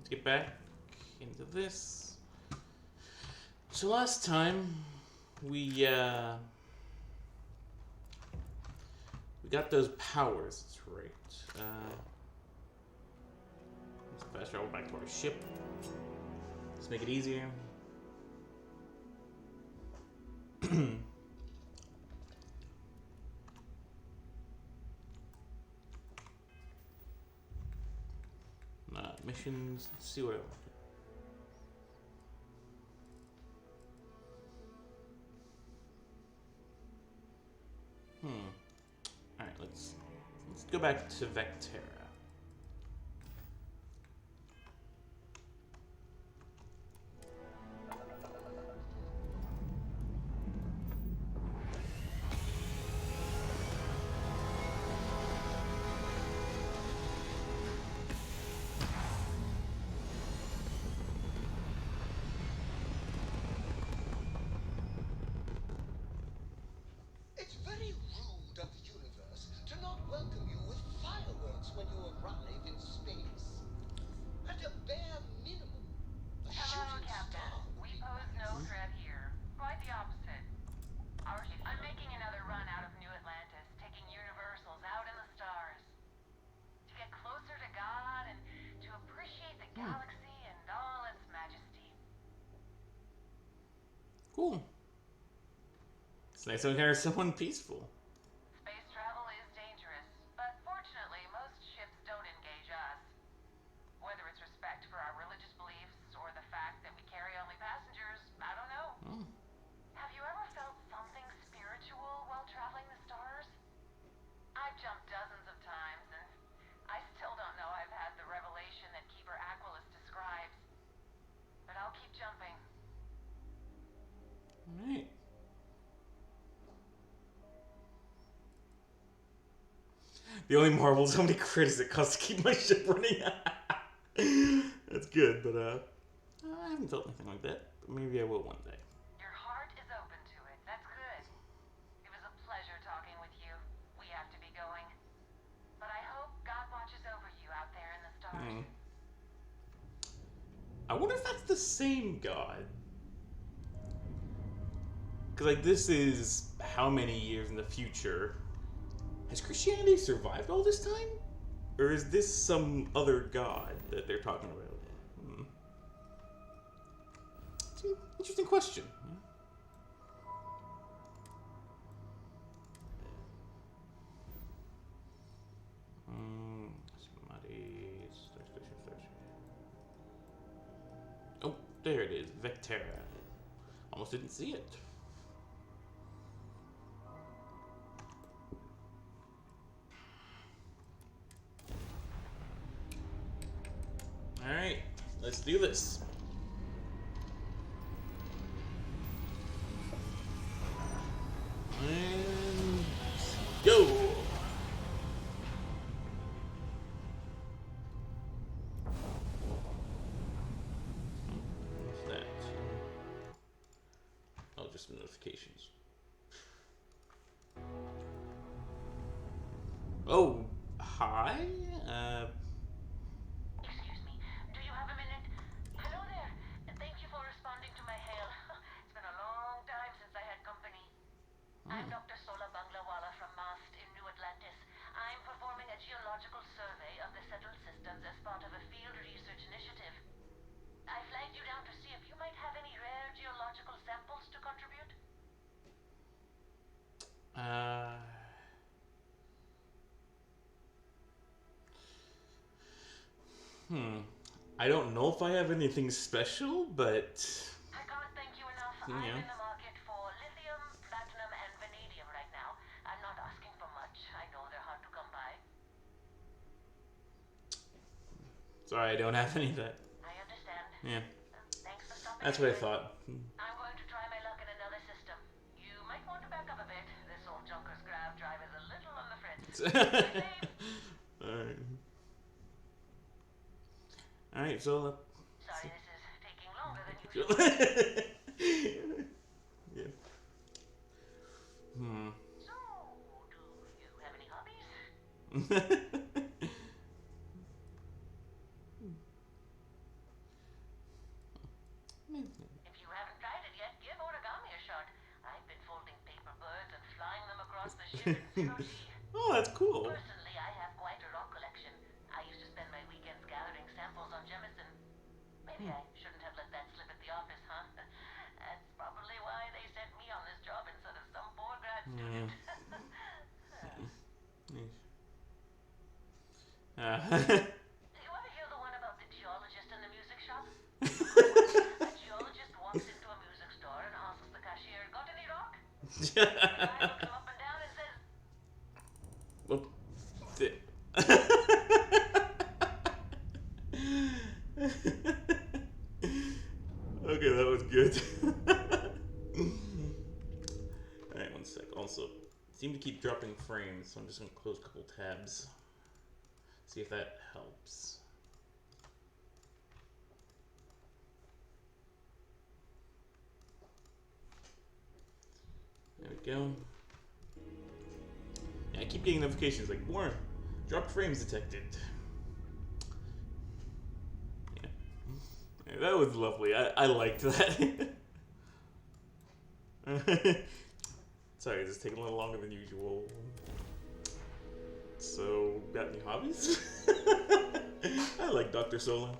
Let's get back into this. So last time we got those powers. That's right. Let's fast travel back to our ship. Let's make it easier. Missions. Let's see what I want to do. Alright, let's go back to Vectera. It's very rude of the universe to not welcome you with fireworks when you arrive in space. At a bare minimum, a Hello, shooting Captain. star would We be pose nice. no threat here. Quite the opposite. I'm making another run out of New Atlantis, taking Universals out in the stars. To get closer to God and to appreciate the galaxy and all its majesty. Cool. It's nice to encounter someone peaceful. Space travel is dangerous, but fortunately most ships don't engage us. Whether it's respect for our religious beliefs or the fact that we carry only passengers, I don't know. Oh. Have you ever felt something spiritual while traveling the stars? I've jumped dozens of times, and I still don't know I've had the revelation that Keeper Aquilus describes. But I'll keep jumping. Alright. The only marvel is how many credits it costs to keep my ship running. That's good, but I haven't felt anything like that. But maybe I will one day. Your heart is open to it. That's good. It was a pleasure talking with you. We have to be going. But I hope God watches over you out there in the stars. I wonder if that's the same God. Because, like, this is how many years in the future? Has Christianity survived all this time? Or is this some other God that they're talking about? It's an interesting question. Oh, there it is. Vectera. Almost didn't see it. Alright, let's do this. And go! What's that? Oh, just notifications. Oh, hi? Excuse me. Do you have a minute? Hello there. Thank you for responding to my hail. It's been a long time since I had company. I'm Dr. Sola Banglawala from MAST in New Atlantis. I'm performing a geological survey of the settled systems as part of a field research initiative. I flagged you down to see if you might have any rare geological samples to contribute. I don't know if I have anything special, but I can't thank you enough. I'm in the market for lithium, platinum, and vanadium right now. I'm not asking for much. I know they're hard to come by. sorry, I don't have any of that. I understand. Yeah, Thanks for stopping. that's what I anyway. thought. I'm going to try my luck in another system. You might want to back up a bit. This old Junker's grav drive is a little on the fritz. Stay safe. Alright. Alright, so. Sorry, this is taking longer than usual. Yeah. So, do you have any hobbies? Oh, that's cool. Personally, I have quite a rock collection. I used to spend my weekends gathering samples on Jemison. Maybe I shouldn't have let that slip at the office, huh? That's probably why they sent me on this job instead of some poor grad student. You want to hear the one about the geologist and the music shop? A geologist walks into a music store and asks the cashier, "Got any rock?" The guy looks him up and down and says, Whoop. Okay, that was good. Alright, one sec. Also, seem to keep dropping frames, so I'm just gonna close a couple tabs. See if that helps. There we go. Yeah, I keep getting notifications like, more dropped frames detected. Yeah, that was lovely. I liked that. Sorry, this is taking a little longer than usual. So, got any hobbies? I like Dr. Sola.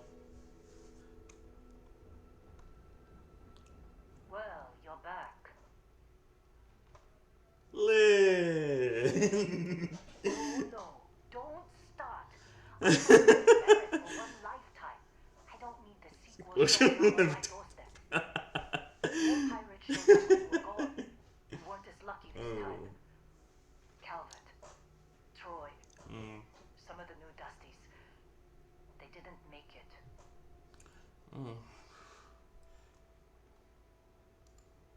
"Well, you're back." Lynn! Oh no, don't start. I have Barrett for one lifetime. I don't need the sequel showing up on my doorstep. More pirates showed up when you were gone. You weren't as lucky this time. Calvert, Troy, some of the new Dusties. They didn't make it.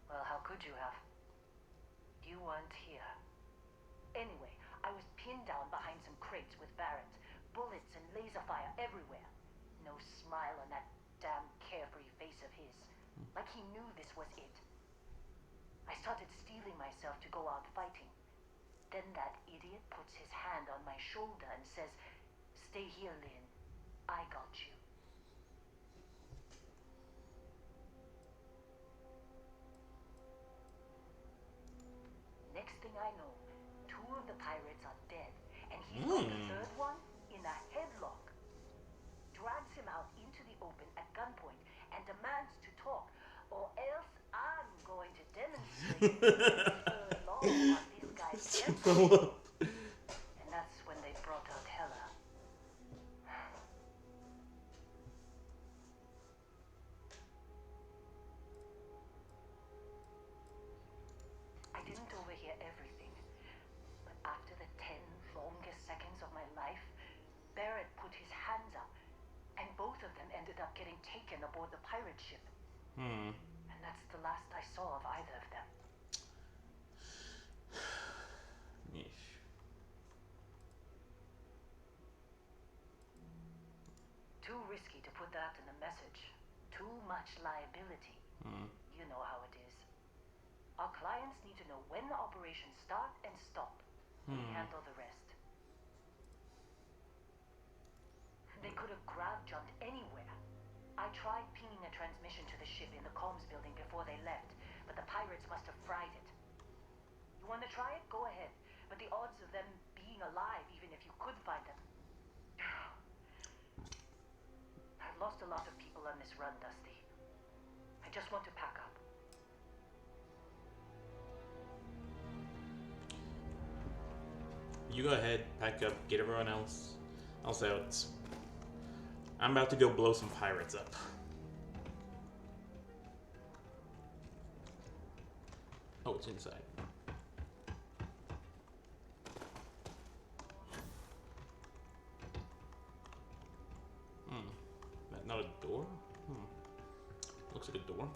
Well, how could you have? You weren't here. Anyway, I was pinned down behind some crates with Barrett. Bullets and laser fire everywhere. No smile on that damn carefree face of his. Like he knew this was it. I started steeling myself to go out fighting. Then that idiot puts his hand on my shoulder and says, "Stay here, Lynn. I got you." Next thing I know, 2 of the pirates are dead, and he's got the 3rd one in a headlock. Drags him out into the open at gunpoint and demands to talk, or else I'm going to demonstrate law on this guy's death. And that's when they brought out Hela. I didn't overhear everything, but after the 10 longest seconds of my life, Barrett put his hands up, and both of them ended up getting taken aboard the pirate ship. And that's the last I saw of either of them. Yeesh. Too risky to put that in a message. Too much liability. You know how it is. Our clients need to know when the operations start and stop. We handle the rest. They could have grab jumped anywhere. I tried pinging a transmission to the ship in the comms building before they left, but the pirates must have fried it. You want to try it? Go ahead. But the odds of them being alive, even if you could find them... I've lost a lot of people on this run, Dusty. I just want to pack up. You go ahead, pack up, get everyone else out. I'm about to go blow some pirates up. Oh, it's inside. Not a door? Looks like a door.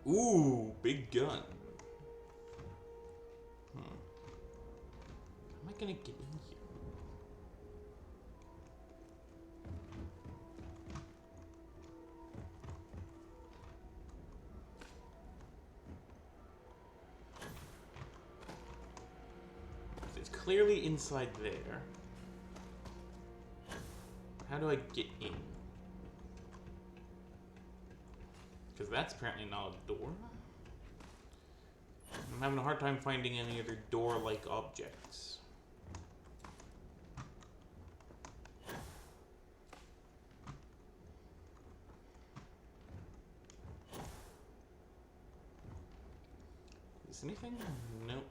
Ooh, big gun. How am I gonna get in here? It's clearly inside there. How do I get in? Because that's apparently not a door. I'm having a hard time finding any other door-like objects. Is anything? Nope.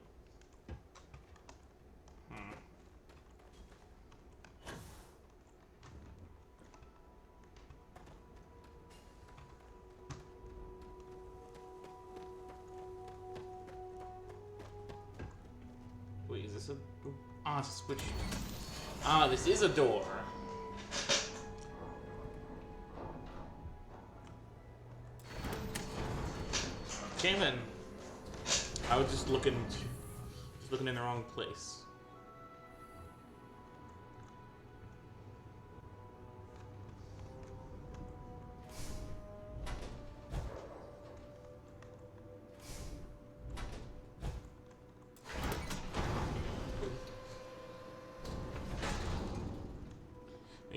Wait, is this a... Ah, it's a switch. Ah, this is a door. Came in. I was just looking in the wrong place.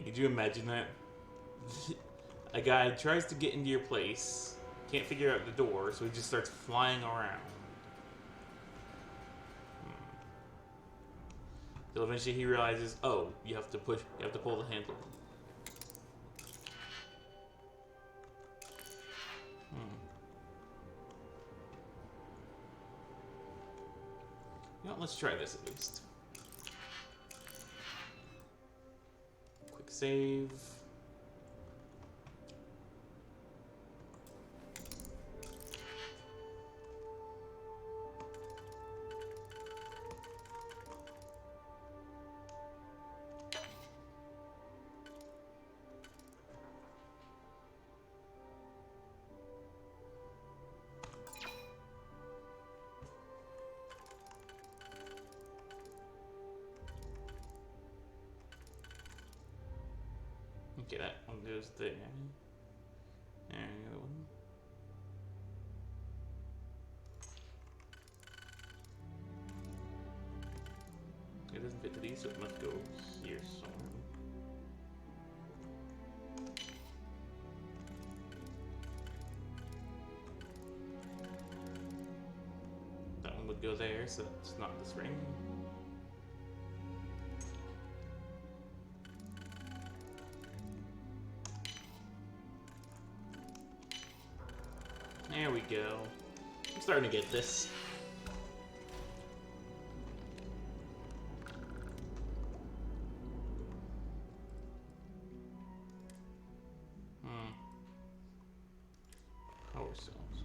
Could you imagine that? A guy tries to get into your place, can't figure out the door, so he just starts flying around. So eventually he realizes, oh, you have to pull the handle. You know, let's try this at least. Quick save. Okay, that one goes there. And the other one. It doesn't fit to these, so it must go here somewhere. That one would go there, so it's not this ring. There we go. I'm starting to get this. Power cells.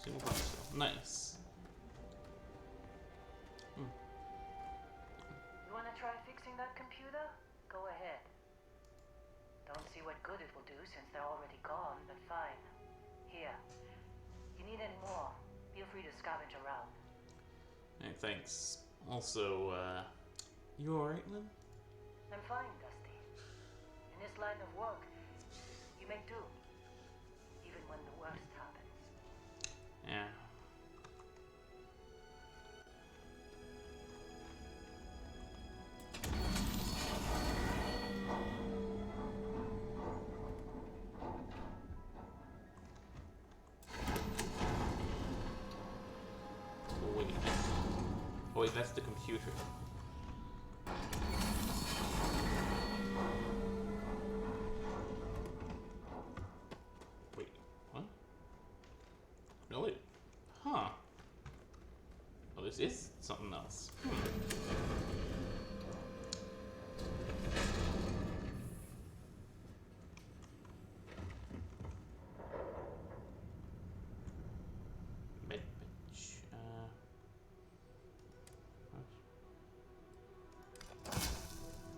Single power cell. Nice. You wanna try fixing that computer? Go ahead. Don't see what good it will do since they're already gone, but fine. Here. You need any more? Feel free to scavenge around. Hey, thanks. Also, you alright, Lynn? I'm fine, Dusty. In this line of work, you make do. Even when the worst happens. Yeah. Wait. Oh, wait, that's the computer. Wait, what? No, wait. Huh. this is something else.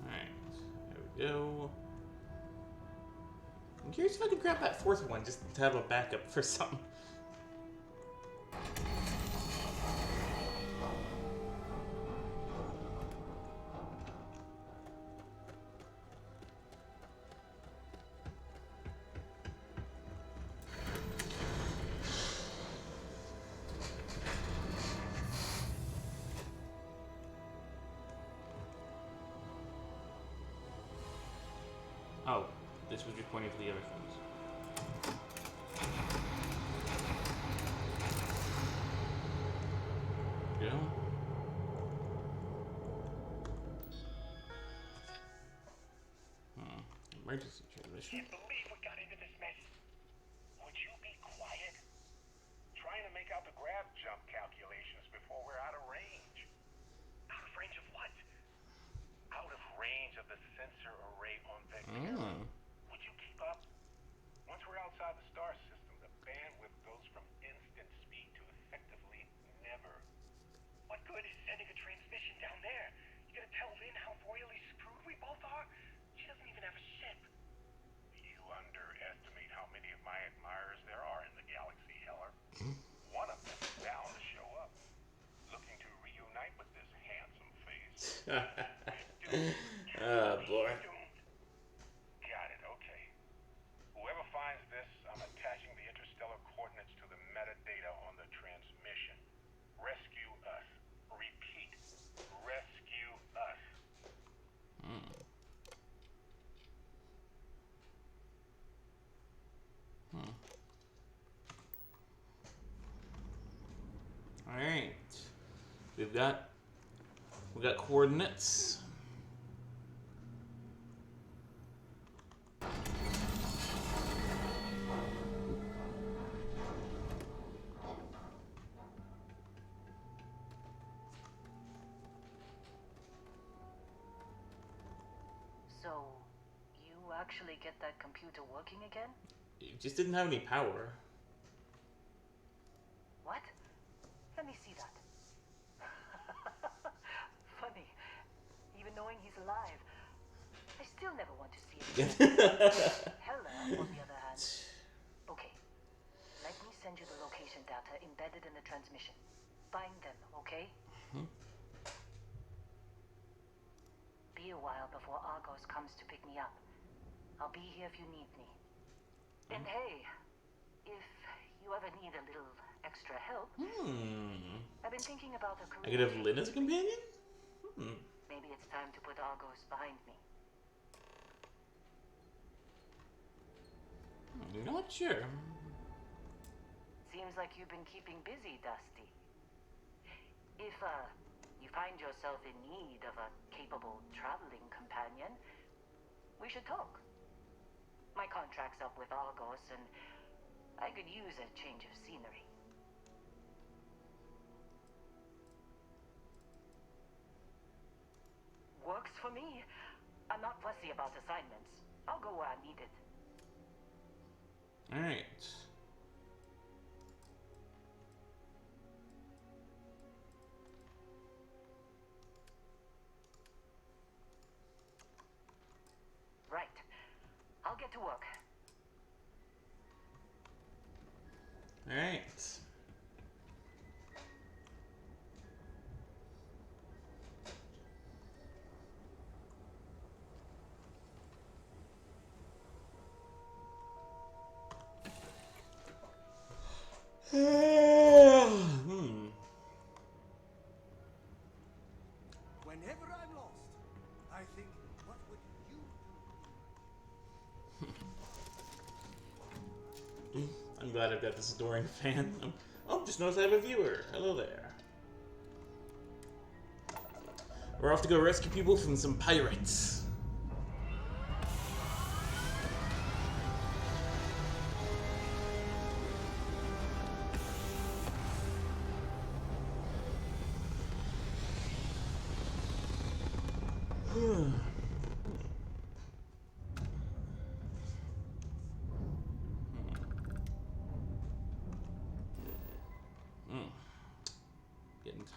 Alright, there we go. I'm curious if I could grab that fourth one just to have a backup for something. Oh, this was just pointing to the other things. Go. Emergency transmission. Can't believe we got into this mess. Would you be quiet? Trying to make out the grab jump calculations before we're out of range. Out of range of what? Out of range of the sensor array on Vectera. Would you keep up? Once we're outside the star system, the bandwidth goes from instant speed to effectively never. What good is sending a transmission down there? You gonna tell Lynn how royally screwed we both are? She doesn't even have a ship. You underestimate how many of my admirers there are in the galaxy, Heller. One of them is bound to show up, looking to reunite with this handsome face. Oh boy. Got it, okay. Whoever finds this, I'm attaching the interstellar coordinates to the metadata on the transmission. Rescue us. Repeat. Rescue us. Alright. We got coordinates. So, you actually get that computer working again? It just didn't have any power. What? Let me see that. Funny. Even knowing he's alive, I still never want to see him again. Hella, on the other hand. Okay. Let me send you the location data embedded in the transmission. Find them, okay? Be a while before Argos comes to pick me up. I'll be here if you need me. And hey, if you ever need a little extra help, I've been thinking about a career. I could have Lynn as a companion? Maybe it's time to put Argos behind me. Not sure. Seems like you've been keeping busy, Dusty. If, you find yourself in need of a capable traveling companion, we should talk. My contract's up with Argos, and I could use a change of scenery. Works for me. I'm not fussy about assignments. I'll go where I need it. Alright. Right. I'll get to work. Alright. Whenever I'm lost, I think, what would you do? I'm glad I've got this adoring fan. Oh, just noticed I have a viewer. Hello there. We're off to go rescue people from some pirates. Getting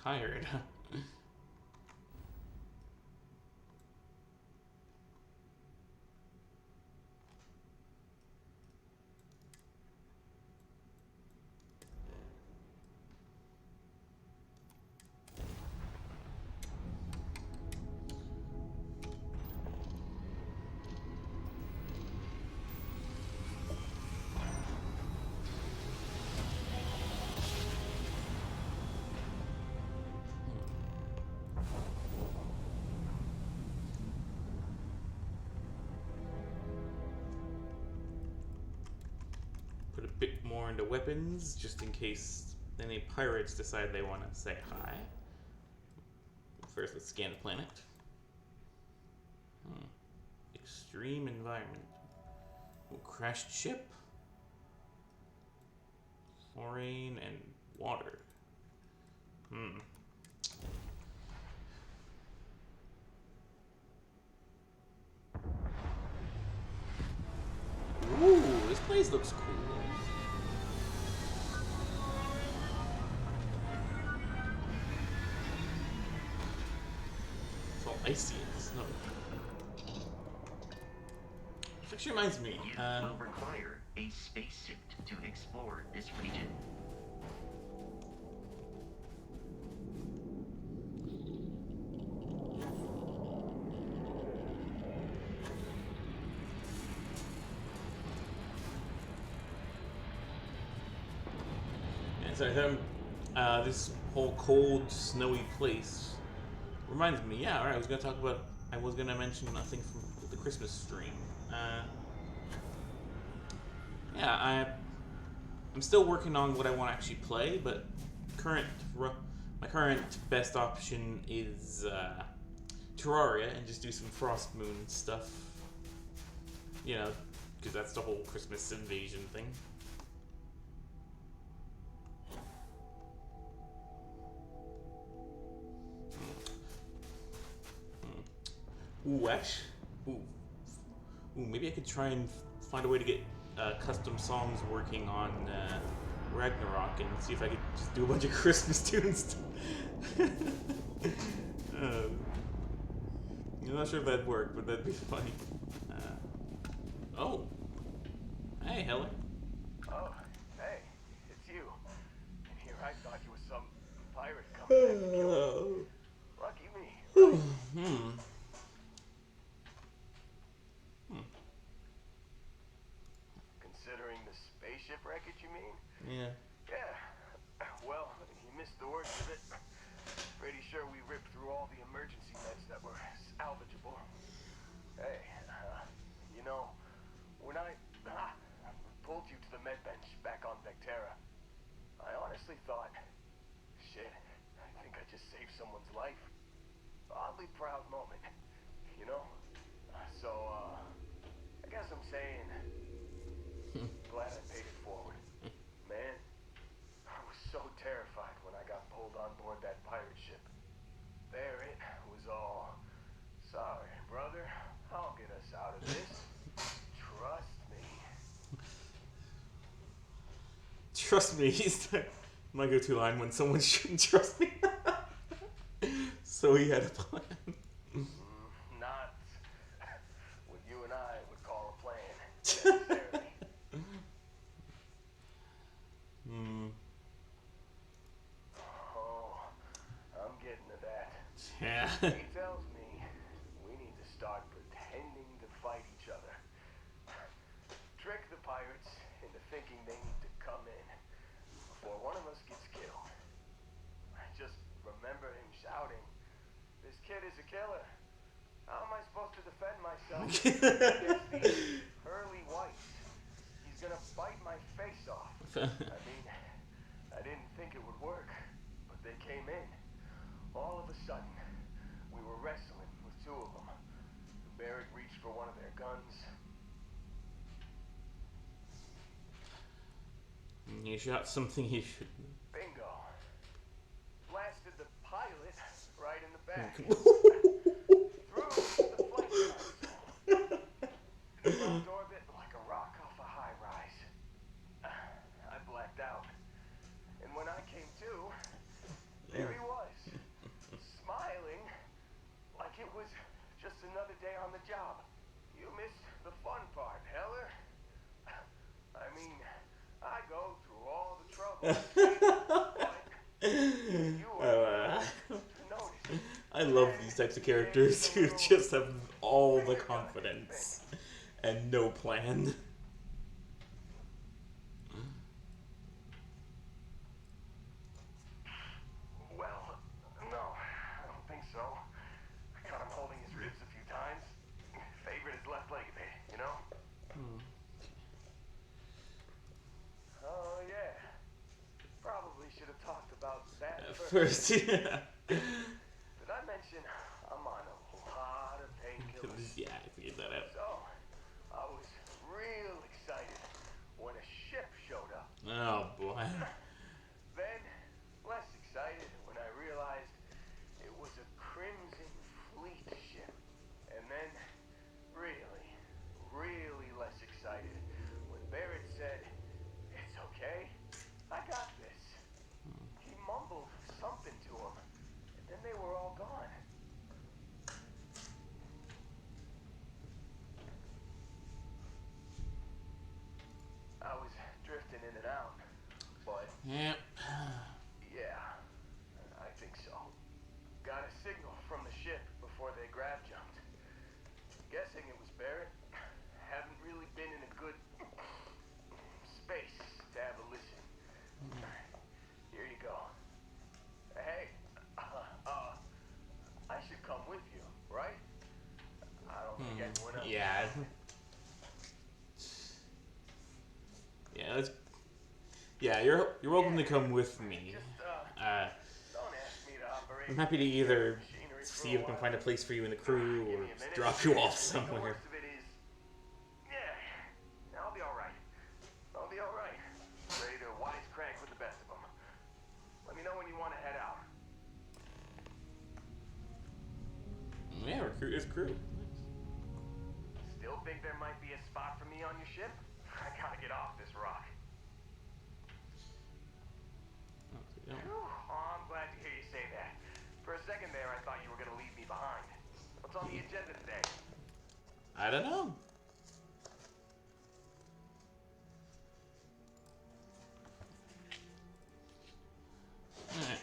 tired. Put a bit more into weapons, just in case any pirates decide they want to say hi. First, let's scan the planet. Extreme environment. Crashed ship. Chlorine and water. Ooh, this place looks cool. It's all icy and snow. This actually reminds me. You will require a spacesuit to explore this region. So this whole cold, snowy place reminds me. Yeah, alright. I was gonna mention nothing from the Christmas stream. I'm still working on what I want to actually play, but my current best option is Terraria, and just do some Frost Moon stuff. You know, because that's the whole Christmas invasion thing. Maybe I could try and find a way to get custom songs working on Ragnarok and see if I could just do a bunch of Christmas tunes. I'm not sure if that'd work, but that'd be funny. Oh. Hey, Heller. Oh, hey, it's you. And here I thought you was some pirate coming back to kill me. Lucky me. Considering the spaceship wreckage, you mean? Yeah. Yeah. Well, you missed the worst of it. Pretty sure we ripped through all the emergency meds that were salvageable. Hey, you know, when I pulled you to the med bench back on Vectera, I honestly thought, shit, I think I just saved someone's life. Oddly proud moment, you know? So, I guess I'm saying, glad I paid it forward. Man, I was so terrified when I got pulled on board that pirate ship. There it was all, sorry, brother, I'll get us out of this. Trust me. Trust me, he's my go-to line when someone shouldn't trust me. So he had a plan. Not what you and I would call a plan, necessarily. Oh, I'm getting to that. Yeah. He tells me we need to start pretending to fight each other. Trick the pirates into thinking they need to come in before one of us gets killed. I just remember him shouting, "This kid is a killer. How am I supposed to defend myself against these pearly whites? He's gonna bite my face off." I mean, I didn't think it would work, but they came in. All of a sudden, we were wrestling with two of them. Barrett reached for one of their guns. You shot something you shouldn't. Bingo. Blasted the pilot right in the back. Through was just another day on the job. You missed the fun part, Heller. I mean, I go through all the trouble. But you were to notice. I love these types of characters who just have all the confidence and no plan. Well, no, I don't think so. I caught him holding his ribs a few times. Favored his left leg a bit, you know? Oh, yeah. Probably should have talked about that First, yeah. Did I mention I'm on a lot of painkillers? Yeah, I figured that out. So, I was real excited when a ship showed up. Oh boy. Then, less excited when I realized it was a Crimson Fleet ship. And then, really, really less excited when Barrett said, "It's okay, I got this." He mumbled something to him, and then they were all gone. I was drifting in and out, but Yep. yeah, I think so. Got a signal from the ship before they grab jumped. Guessing it was Barrett. Haven't really been in a good space to have a listen. Here you go. Hey, I should come with you, right? I don't think anyone else. Yeah. Yeah, let's. Yeah, you're welcome to come with me. Just, Uh, don't ask me to operate. I'm happy to either machinery for see a if I can while. find a place for you in the crew Give or me a minute. drop you off The somewhere. worst of it is, yeah, I'll be all right. I'll be all right. Ready to wisecrack with the best of them. Let me know when you want to head out. Yeah, recruit his crew. Still think there might be a spot for me on your ship? I gotta get off this rock. Yeah. Whew, oh, I'm glad to hear you say that. For a second there, I thought you were gonna leave me behind. What's on the agenda today? I don't know. Alright.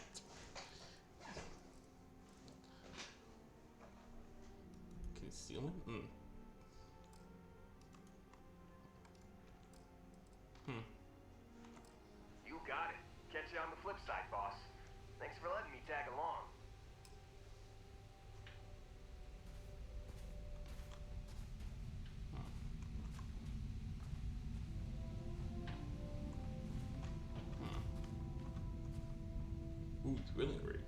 Concealment? You got it. Catch you on the flip side, boss. Thanks for letting me tag along. Ooh, thrilling rate.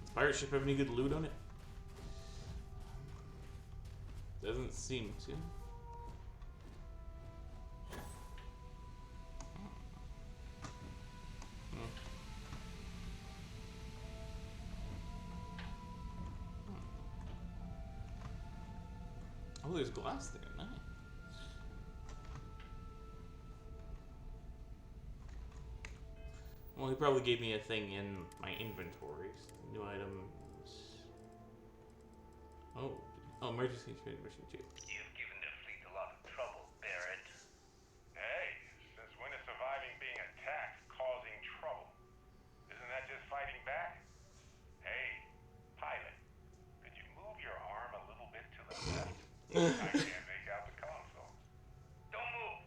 Does pirate ship have any good loot on it? Doesn't seem to. Oh, there's glass there. Nice. Well, he probably gave me a thing in my inventory. New items. Oh, emergency transmission chip. You've given the fleet a lot of trouble, Barrett. Hey, since when is surviving being attacked causing trouble? Isn't that just fighting back? Hey, pilot, could you move your arm a little bit to the left? I can't make out the console. Don't move!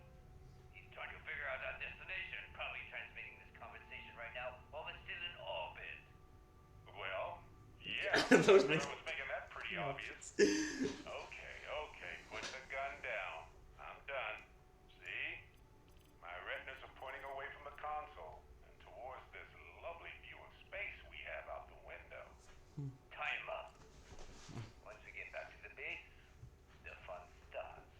He's trying to figure out our destination. Probably transmitting this conversation right now while we're still in orbit. Well, yeah. Those I make- was making that pretty obvious. Okay, put the gun down. I'm done. See? My retinas are pointing away from the console and towards this lovely view of space we have out the window. Time up. Once we get back to the base, the fun starts.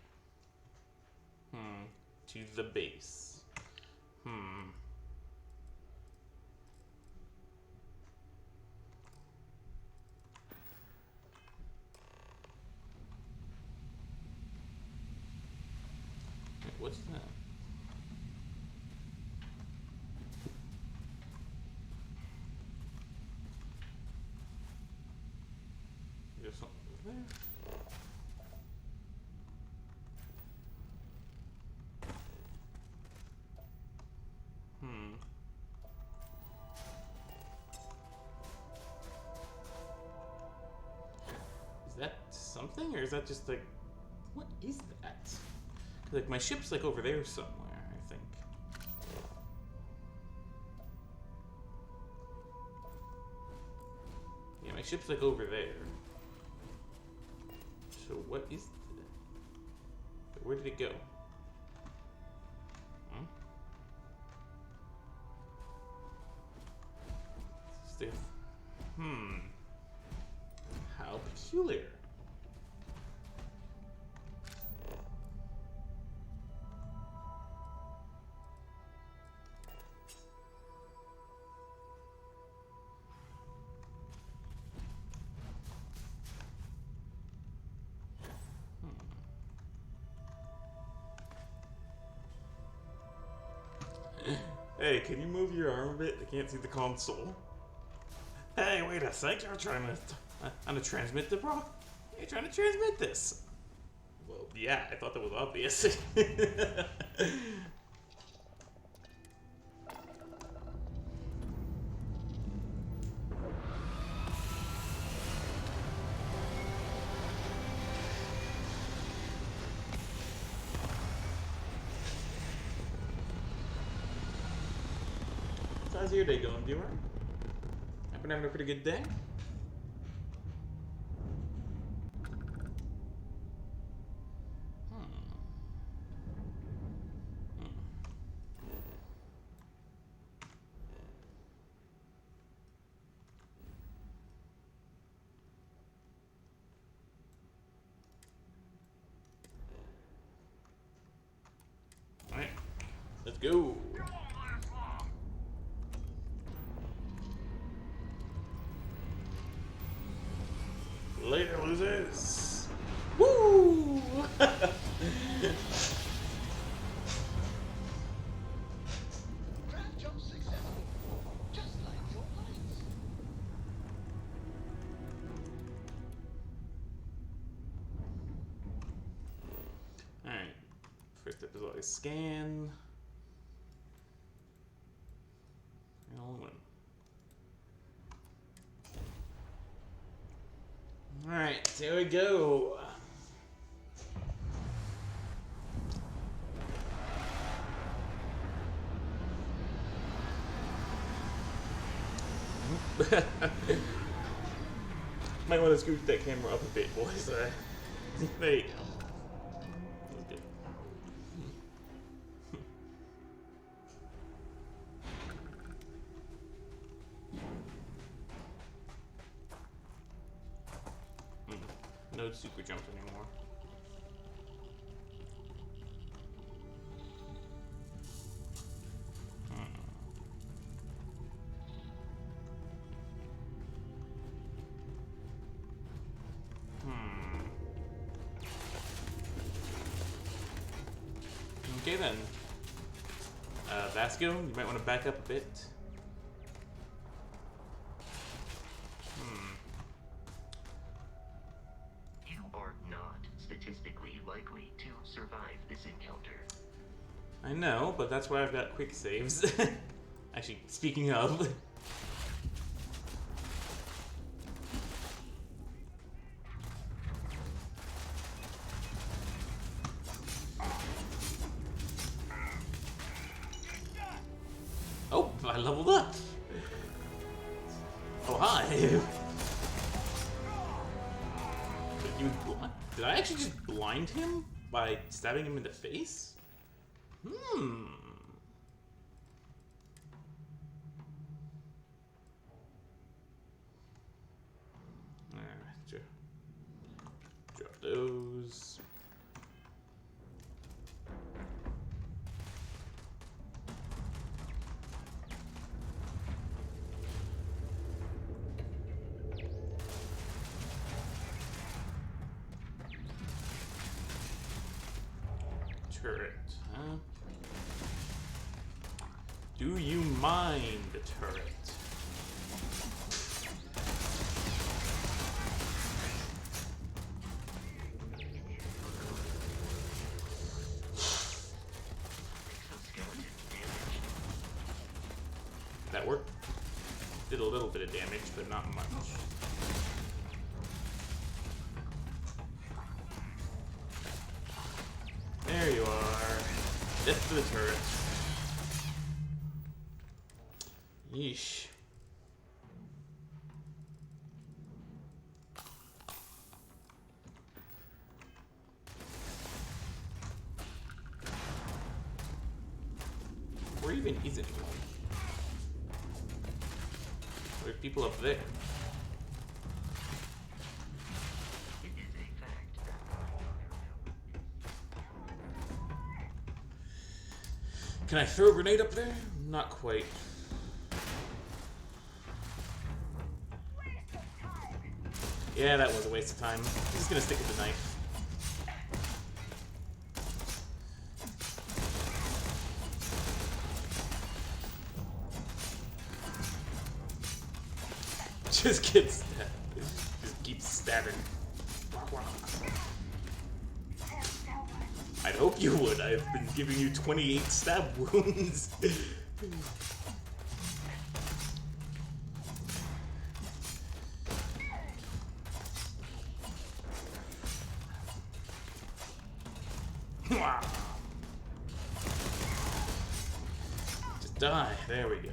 To the base. Wait, what's that? there? Is that something, or is that just like, what is that? Like, my ship's like over there somewhere, I think. Yeah, my ship's like over there. So what is that? Where did it go? Hmm? Stiff. How peculiar. Hey, can you move your arm a bit? I can't see the console. Hey, wait a sec. You're trying to transmit the bro? You're trying to transmit this. Well, yeah, I thought that was obvious. How's your day going, viewer? I've been having a pretty good day. Alright, let's go. Later, losers. Woo! Grab jump successful, just like your lights. Alright. First step is always scan. And all in one. Alright, here we go. Might want to scoot that camera up a bit, boys. There you go. That's good. No super jumps anymore. Okay then. Vasco, you might want to back up a bit. You are not statistically likely to survive this encounter. I know, but that's why I've got quick saves. Actually, speaking of. Oh, I leveled up. Oh, hi. Did I actually just blind him by stabbing him in the face? Alright, drop those. Turret, huh? Do you mind the turret? Did a little bit of damage, but not much. There you are. Death to the turret. Yeesh. Where even is anyone? There are people up there. It is a fact. Can I throw a grenade up there? Not quite. Yeah, that was a waste of time. I'm just gonna stick with the knife. Just get stabbed. Just keep stabbing. I'd hope you would. I've been giving you 28 stab wounds. Just die. There we go.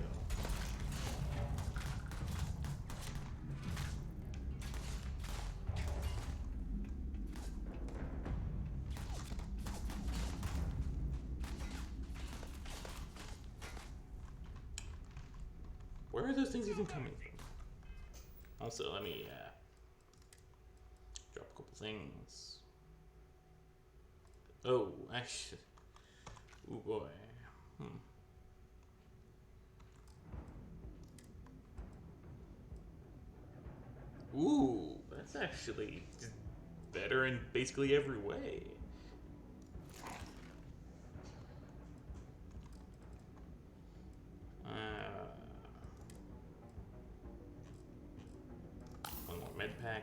Where are those things even coming from? Also, let me drop a couple things. Oh, actually. Oh boy. Ooh, that's actually better in basically every way. One more med pack.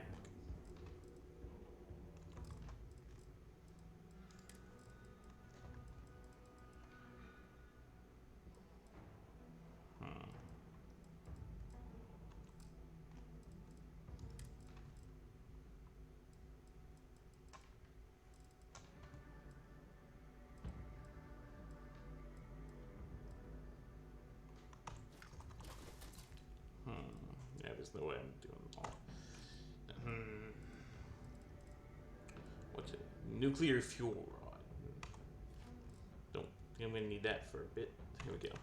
Yeah, there's no way I'm doing them all. What's it? Nuclear fuel rod. Don't think I'm gonna need that for a bit. Here we go.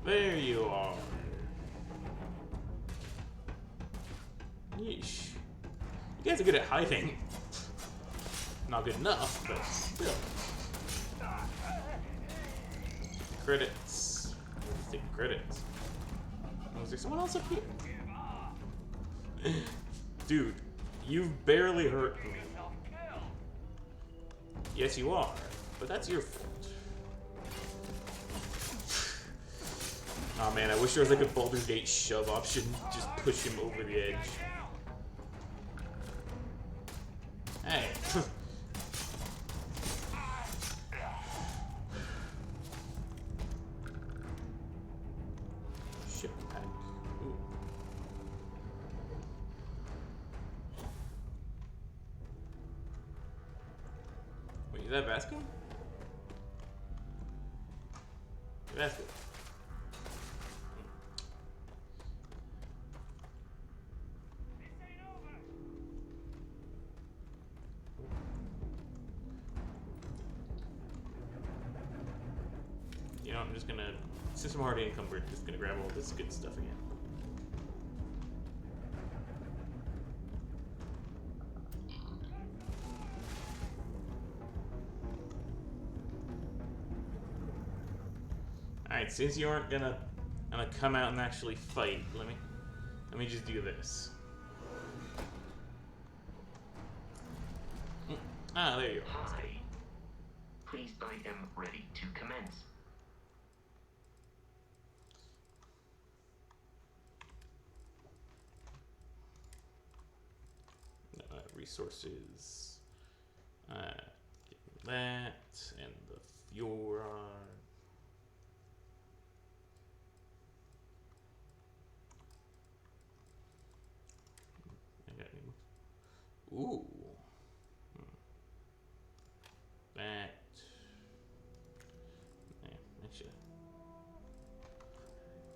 There you are. Yeesh. You guys are good at hiding. Not good enough, but still. Credits. Let's take credits. Oh, is there someone else up here? Dude, you've barely hurt me. Yes, you are, but that's your fault. Oh man, I wish there was like a Baldur's Gate shove option. Just push him over the edge. Hey. Ship pack. Ooh. Wait, is that Vasco? Vasco. You know, I'm just gonna, since I'm already encumbered, just gonna grab all this good stuff again. Alright, since you aren't gonna come out and actually fight, let me just do this. Ah, there you are. Hi. Please, I am ready to commence. resources. That and the Fiora. I got any. Ooh. That. Yeah, I should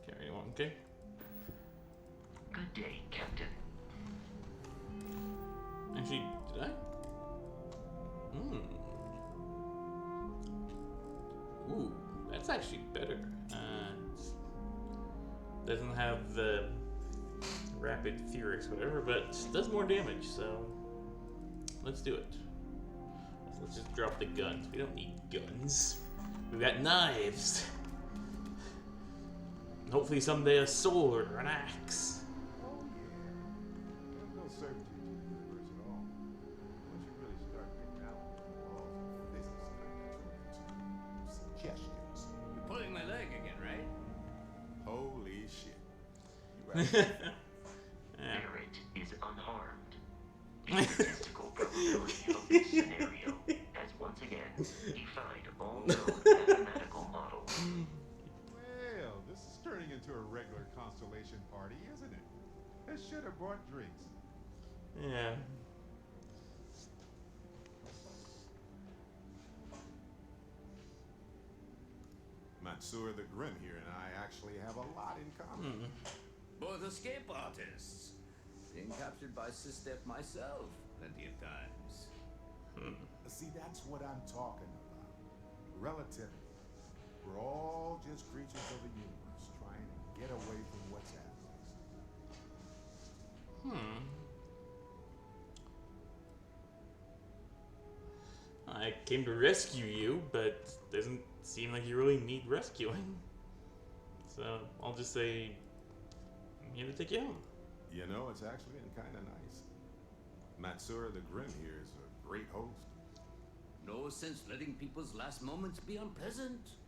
carry one. Okay. Good day, Captain. Actually, did I? Ooh, that's actually better. Doesn't have the rapid Furix, whatever, but does more damage, so let's do it. Let's just drop the guns. We don't need guns. We've got knives. Hopefully someday a sword or an axe. Oh yeah. There's no certainty to the universe at all. Once you really start getting out of the laws of physics, kind of turn into suggestions. You're pulling my leg again, right? Holy shit. You right. Yeah. Barrett is unharmed. The statistical probability of this scenario has once again defied all known mathematical models. Well, this is turning into a regular constellation party, isn't it? They should have brought drinks. Yeah. Matsura the Grim here and I actually have a lot in common. Both escape artists. Been captured by Sistep myself plenty of times. See, that's what I'm talking about. Relativity. We're all just creatures of the universe trying to get away from what's happening. I came to rescue you, but doesn't seem like you really need rescuing. So I'll just say, I'm here to take you home. You know, it's actually been kind of nice. Matsura the Grim here is a great host. No sense letting people's last moments be unpleasant.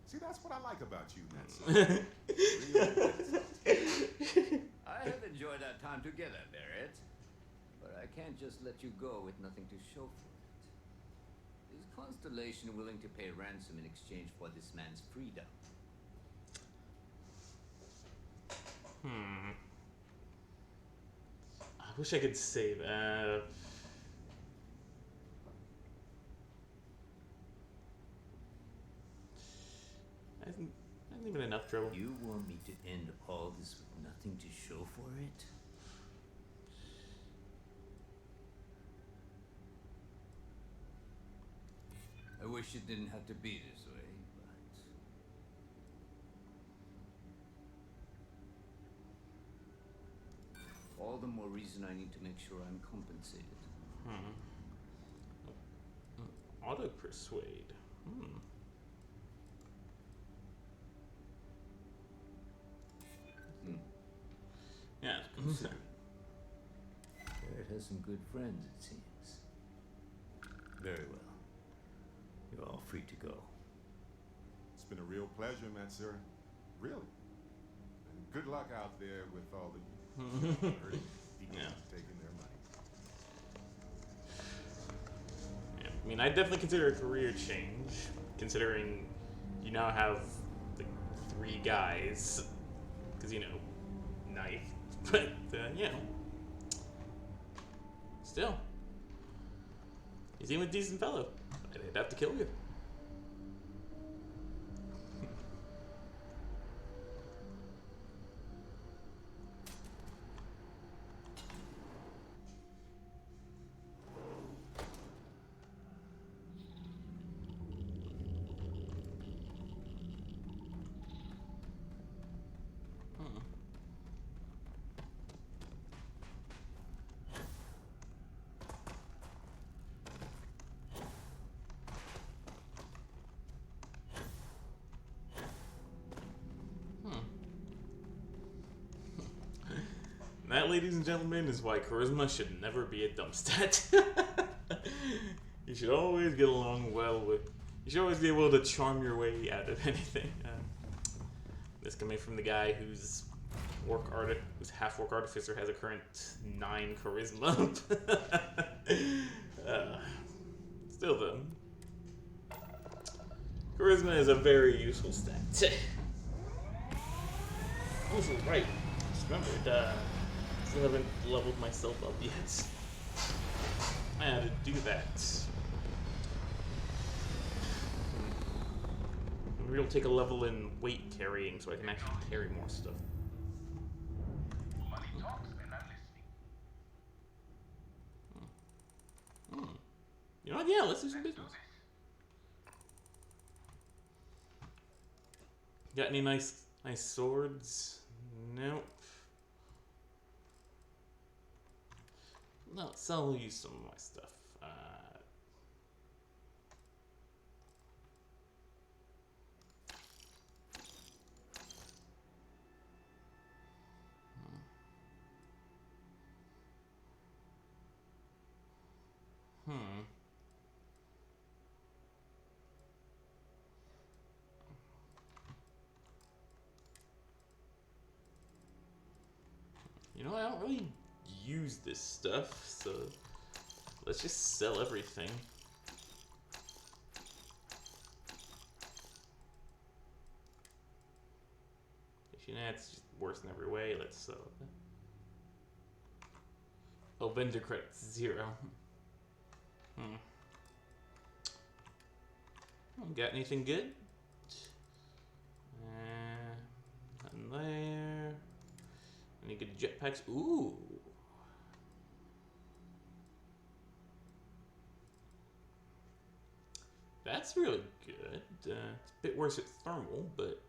See, that's what I like about you, Matsura. Really. I have enjoyed our time together, Barrett. But I can't just let you go with nothing to show for it. Is Constellation willing to pay ransom in exchange for this man's freedom? I wish I could say that. I haven't even enough trouble. You want me to end all this with nothing to show for it? I wish it didn't have to be this way, but... all the more reason I need to make sure I'm compensated. Auto persuade. Yeah. Barrett has some good friends, it seems. Very well. You're all free to go. It's been a real pleasure, Matsura. Really. And good luck out there with all the hurting people taking their money. Yeah, I mean, I definitely consider a career change, considering you now have like 3 guys, because knife. But still, you seem a decent fellow. I'd have to kill you. That, ladies and gentlemen, is why charisma should never be a dump stat. You should always get along well with... You should always be able to charm your way out of anything. This coming from the guy who's This half-orc artificer has a current 9 charisma. Still though, charisma is a very useful stat. Also, right, just remembered, still haven't leveled myself up yet. I had to do that. Maybe it'll take a level in weight carrying so I can actually carry more stuff. Money talks and I'm listening. You know what? Yeah, let's do some business. Got any nice swords? Nope. No, sell you some of my stuff. You know, I don't really use this stuff, so let's just sell everything. You know, it's just worse in every way. Let's sell it. Oh, vendor credits 0. Got anything good? Nothing there. Any good jetpacks? Ooh. That's really good. It's a bit worse at thermal, but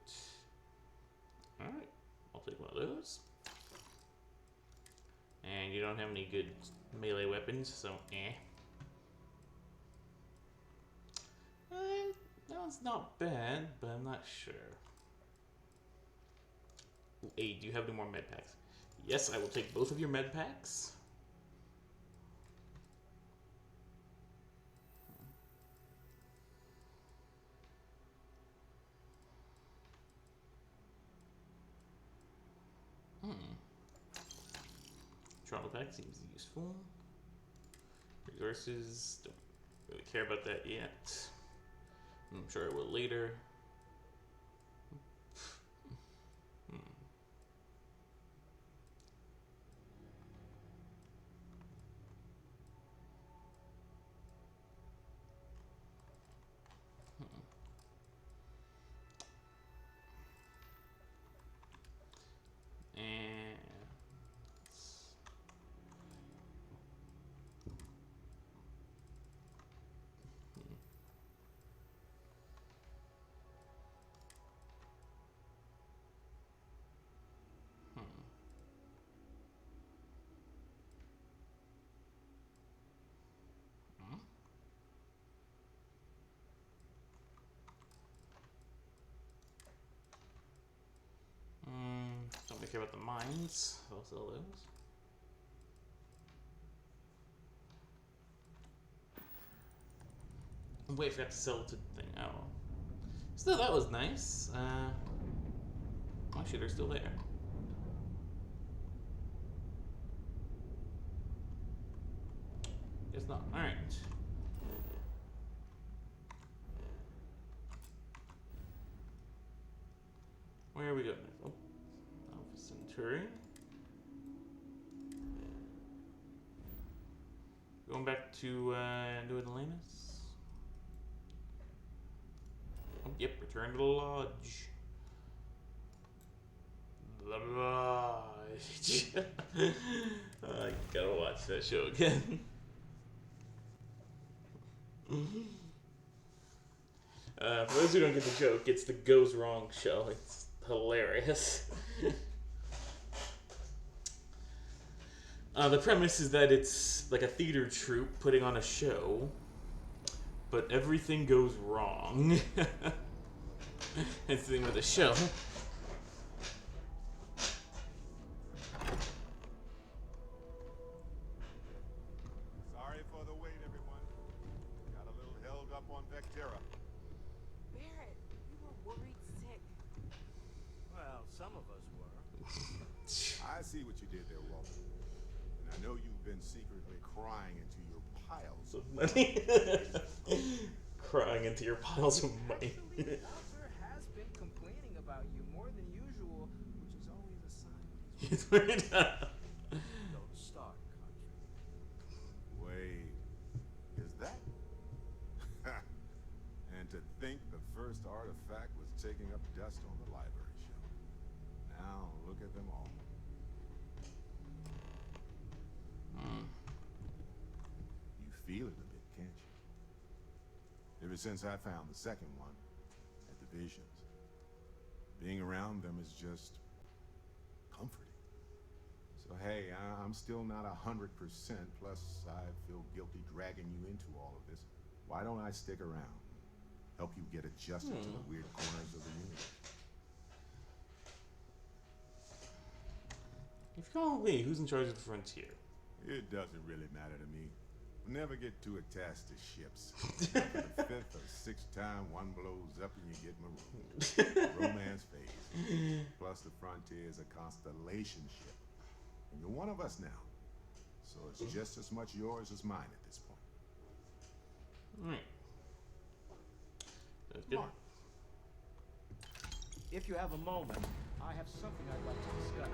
alright. I'll take one of those. And you don't have any good melee weapons, so eh. That one's not bad, but I'm not sure. Ooh, hey, do you have any more med packs? Yes, I will take both of your med packs. Travel pack seems useful. Resources, don't really care about that yet. I'm sure I will later. Don't really care about the mines. I'll sell those. Wait, I forgot to sell to the thing. Oh. Still, that was nice. Oh shit, they're still there. Guess not. Alright. Where are we going? Oh, Alpha Centauri. Going back to New Atlantis. Oh, yep, return to the lodge. The lodge. I gotta watch that show again. For those who don't get the joke, it's the Goes Wrong show. It's hilarious. The premise is that it's like a theater troupe putting on a show, but everything goes wrong. It's the thing with the show. Sorry for the wait, everyone. Got a little held up on Vectera. Barrett, we were worried sick. Well, some of us were. I see what you did there, Walter. And I know you've been secretly crying into your piles Of money. Crying into your piles of money. Actually, Walter has been complaining about you more than usual, which is always a sign he's Don't start, country. Wait, is that? And to think the first artifact was taking up dust on the library shelf. Now look at them all. You feel it a bit, can't you? Ever since I found the second one at the Visions, being around them is just comforting. So hey, I'm still not 100%, plus I feel guilty dragging you into all of this. Why don't I stick around? Help you get adjusted to the weird corners of the universe. If you call me, who's in charge of the frontier? It doesn't really matter to me. Never get too attached to ships. After the fifth or sixth time one blows up and you get marooned. Romance phase. Plus the frontier is a constellation ship. And you're one of us now. So it's just as much yours as mine at this point. Alright. That's good. Mark. If you have a moment, I have something I'd like to discuss.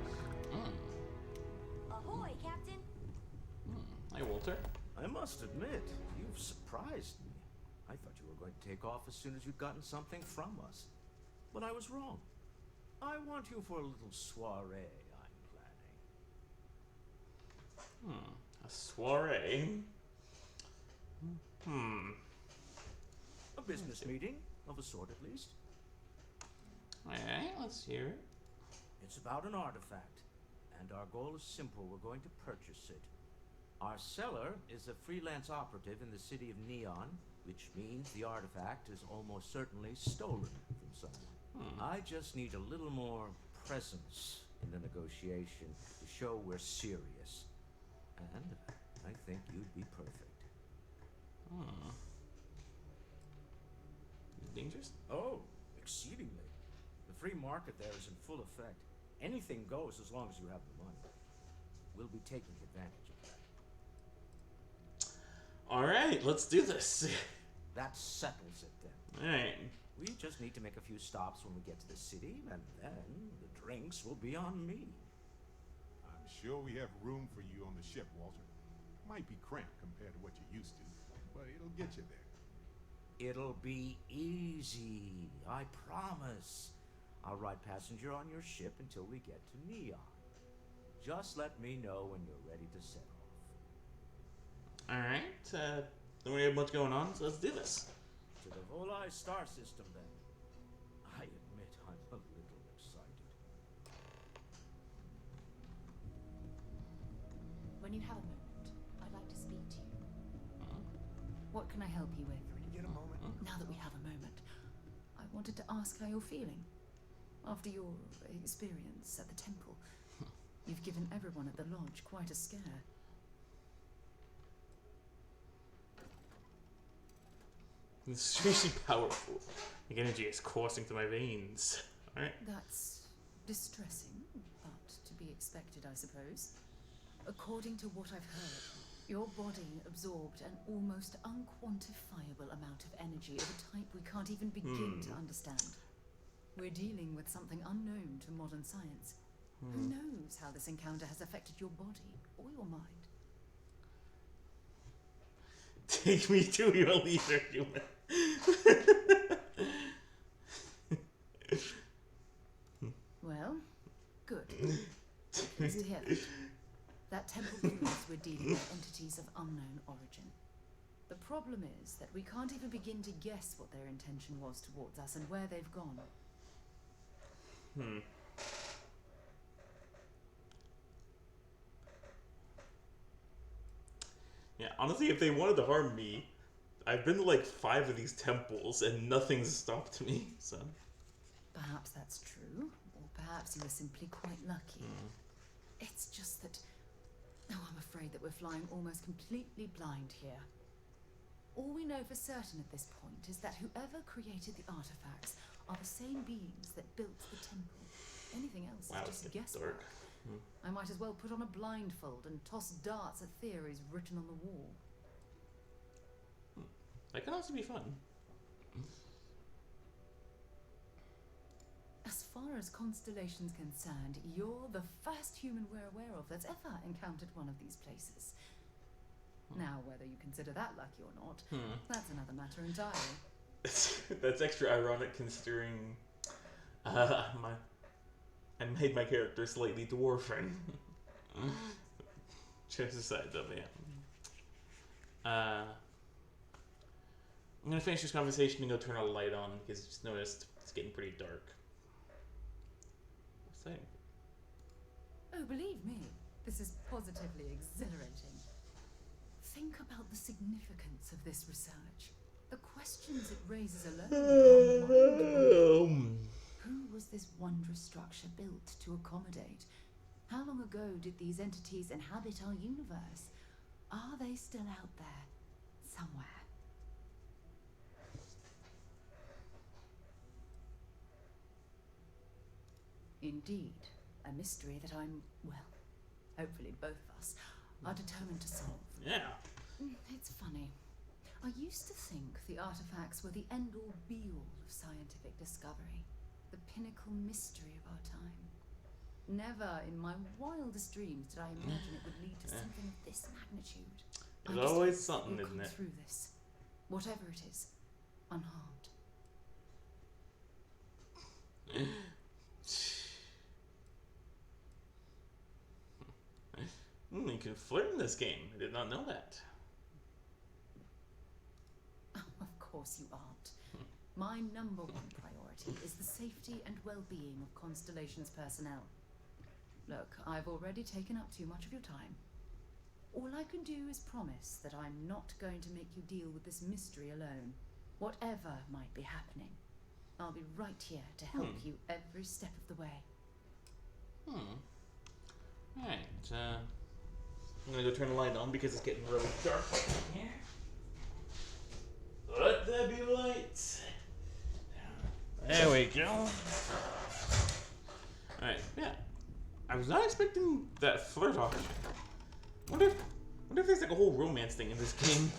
Ahoy, Captain. Hi, Walter. I must admit, you've surprised me. I thought you were going to take off as soon as you'd gotten something from us. But I was wrong. I want you for a little soiree I'm planning. A soiree. A business meeting, of a sort at least. Alright, let's hear it. It's about an artifact, and our goal is simple. We're going to purchase it. Our seller is a freelance operative in the city of Neon, which means the artifact is almost certainly stolen from someone. I just need a little more presence in the negotiation to show we're serious. And I think you'd be perfect. Dangerous? Oh, exceedingly. The free market there is in full effect. Anything goes as long as you have the money. We'll be taking advantage of that. Alright, let's do this. That settles it then. Alright. We just need to make a few stops when we get to the city, and then the drinks will be on me. I'm sure we have room for you on the ship, Walter. Might be cramped compared to what you're used to, but it'll get you there. It'll be easy, I promise. I'll ride passenger on your ship until we get to Neon. Just let me know when you're ready to set off. Alright, don't we have much going on, so let's do this. To the Volai star system, then. I admit I'm a little excited. When you have a moment, I'd like to speak to you. What can I help you with? Can we get a moment? Now that we have a moment, I wanted to ask how you're feeling. After your experience at the temple, you've given everyone at the lodge quite a scare. It's seriously powerful. Like energy is coursing through my veins. Alright. That's distressing, but to be expected, I suppose. According to what I've heard, your body absorbed an almost unquantifiable amount of energy of a type we can't even begin to understand. We're dealing with something unknown to modern science. Who knows how this encounter has affected your body or your mind? Take me to your leader, human. Well, good. Pleased to hear that. That temple proves we're dealing with entities of unknown origin. The problem is that we can't even begin to guess what their intention was towards us and where they've gone. Yeah, honestly, if they wanted to harm me, I've been to like 5 of these temples and nothing's stopped me, so. Perhaps that's true, or perhaps you were simply quite lucky. It's just that... Oh, I'm afraid that we're flying almost completely blind here. All we know for certain at this point is that whoever created the artifacts are the same beings that built the temple. Anything else Wow, is it's just getting guesswork. dark. I might as well put on a blindfold and toss darts at theories written on the wall. That can also be fun. As far as Constellation's concerned, you're the first human we're aware of that's ever encountered one of these places. Now, whether you consider that lucky or not, that's another matter entirely. That's extra ironic considering I made my character slightly dwarven. Just aside though, yeah. I'm gonna finish this conversation and go turn a light on because I just noticed it's getting pretty dark. What's that? Oh, believe me, this is positively exhilarating. Think about the significance of this research. The questions it raises alone. Who was this wondrous structure built to accommodate? How long ago did these entities inhabit our universe? Are they still out there, somewhere? Indeed, a mystery that I'm, well, hopefully both of us are determined to solve. Yeah. It's funny. I used to think the artifacts were the end-all be-all of scientific discovery, the pinnacle mystery of our time. Never in my wildest dreams did I imagine it would lead to something of this magnitude. There's always something, isn't it? Through this, whatever it is, unharmed. You can flirt in this game. I did not know that. Of course you aren't. My number one priority is the safety and well-being of Constellation's personnel. Look, I've already taken up too much of your time. All I can do is promise that I'm not going to make you deal with this mystery alone. Whatever might be happening, I'll be right here to help you every step of the way. Alright, I'm gonna go turn the light on because it's getting really dark in here. Let there be lights. There we go. Alright, yeah. I was not expecting that flirt option. Wonder if there's like a whole romance thing in this game.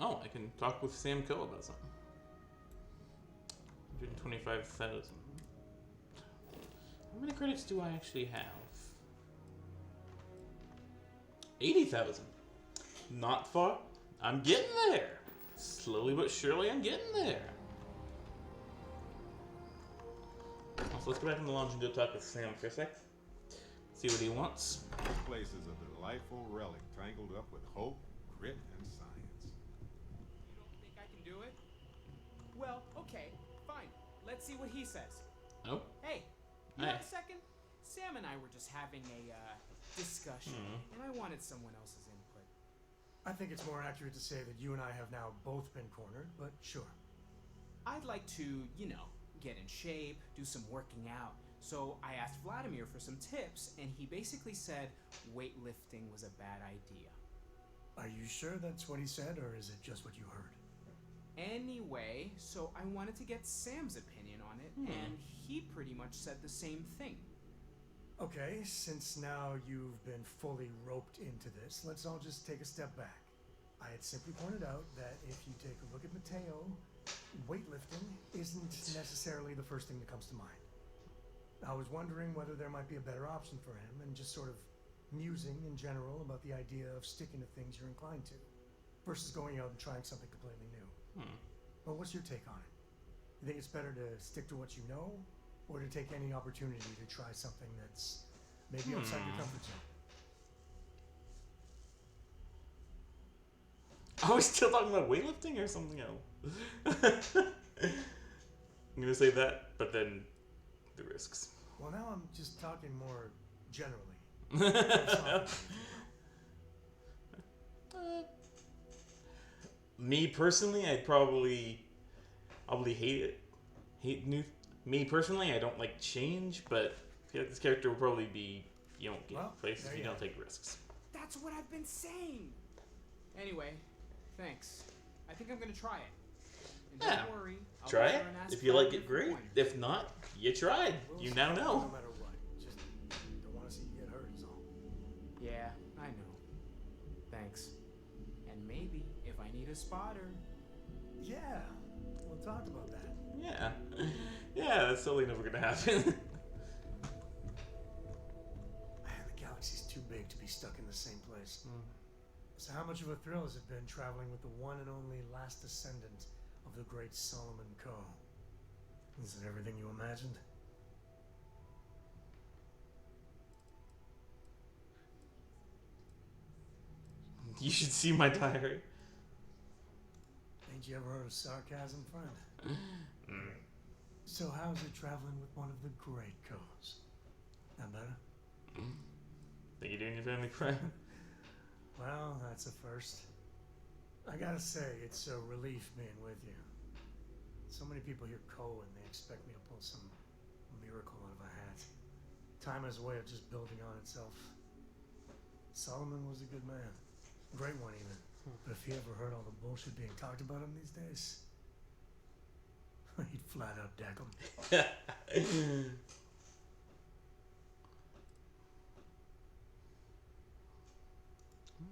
Oh, I can talk with Sam Coe about something. 125,000. How many credits do I actually have? 80,000. Not far. I'm getting there. Slowly but surely, I'm getting there. So let's go back in the lounge and go talk with Sam for a sec. See what he wants. This place is a delightful relic tangled up with hope, grit, and science. You don't think I can do it? Well, okay, fine. Let's see what he says. Oh. Hey, you have a second? Sam and I were just having a discussion, and I wanted someone else's input. I think it's more accurate to say that you and I have now both been cornered, but sure. I'd like to, you know, get in shape, do some working out. So I asked Vladimir for some tips, and he basically said weightlifting was a bad idea. Are you sure that's what he said, or is it just what you heard? Anyway, so I wanted to get Sam's opinion on it, and he pretty much said the same thing. Okay, since now you've been fully roped into this, let's all just take a step back. I had simply pointed out that if you take a look at Mateo, weightlifting isn't necessarily the first thing that comes to mind. I was wondering whether there might be a better option for him, and just sort of musing in general about the idea of sticking to things you're inclined to, versus going out and trying something completely new. But what's your take on it? You think it's better to stick to what you know, or to take any opportunity to try something that's maybe outside your comfort zone? Are we still talking about weightlifting or something else? I'm gonna say that, but then the risks. Well, now I'm just talking more generally. Me personally, I'd probably probably hate it. Hate new. Me personally, I don't like change, but I feel like this character will probably be you don't get Well, places there if you you don't go. take risks. That's what I've been saying. Anyway, thanks. I think I'm gonna try it. And Yeah. don't worry. I'll Try go it. there and ask If you like Vladimir it, for great. pointers. If not, you tried. We'll You now support know. No matter what. Just don't want to see you get hurt is all. Yeah, I know. Thanks. And maybe if I need a spotter. Yeah, we'll talk about that. Yeah. Yeah, that's totally never gonna happen. Man, the galaxy's too big to be stuck in the same place. So how much of a thrill has it been traveling with the one and only last descendant of the great Solomon Coe? Is it everything you imagined? You should see my diary. Ain't you ever heard of sarcasm, friend? So how's it traveling with one of the great Coes? That better? Think you're doing your family proud? Well, that's a first. I gotta say, it's a relief being with you. So many people hear Coe and they expect me to pull some miracle out of a hat. Time has a way of just building on itself. Solomon was a good man. Great one, even. But if he ever heard all the bullshit being talked about him these days, he'd flat out deck him.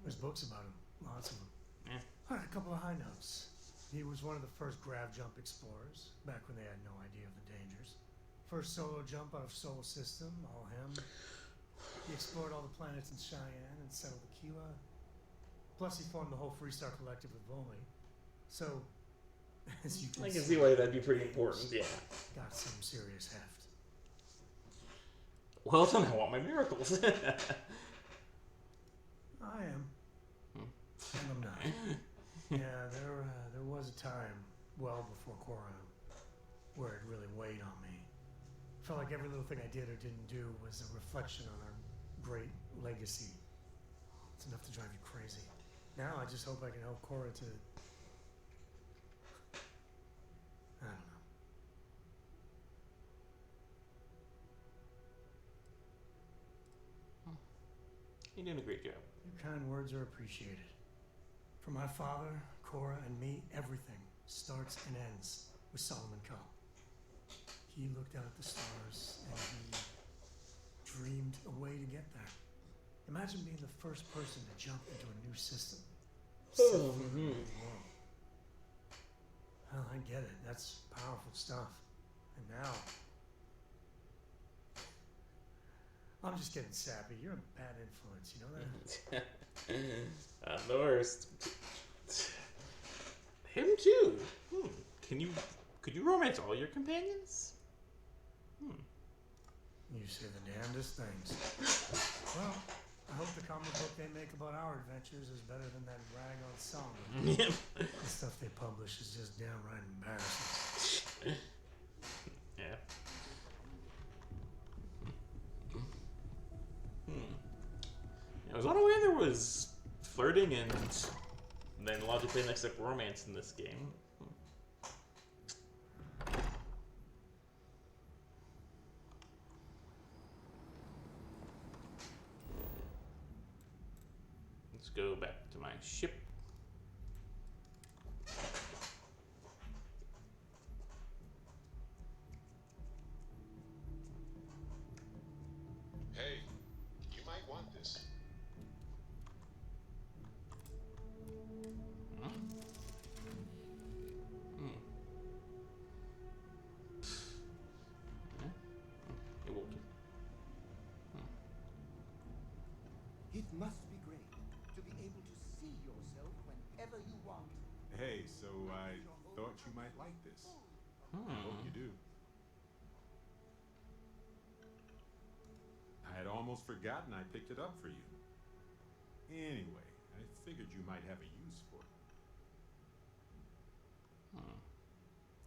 There's books about him. Lots of them. Yeah. All right, a couple of high notes. He was one of the first grav jump explorers, back when they had no idea of the dangers. First solo jump out of Solar System, all him. He explored all the planets in Cheyenne and settled Aquila. Plus, he formed the whole Freestar Collective with Volney. So, as you can I can see why that'd be pretty important, yeah. Got some serious heft. Well then, I want my miracles. I am. And I'm not. Yeah, there was a time, well before Korra, where it really weighed on me. Felt like every little thing I did or didn't do was a reflection on our great legacy. It's enough to drive you crazy. Now I just hope I can help Korra to... I don't know. You're doing a great job. Your kind words are appreciated. For my father, Korra, and me, everything starts and ends with Solomon Coe. He looked out at the stars and he dreamed a way to get there. Imagine being the first person to jump into a new system. Set foot in a new world. Well, I get it. That's powerful stuff. And now, I'm just getting sappy. You're a bad influence, you know that? I'm the worst. Him too. Could you romance all your companions? You say the damnedest things. Well, I hope the comic book they make about our adventures is better than that rag on song. Yep. The stuff they publish is just downright embarrassing. Yeah. I was unaware there was flirting and then logically next up romance in this game. Let's go back to my ship. Hey, you might want this. It won't. It must be great to be able to see yourself whenever you want. Hey, so I thought you might like this. I hope you do. I had almost forgotten I picked it up for you. Anyway, I figured you might have a use for it.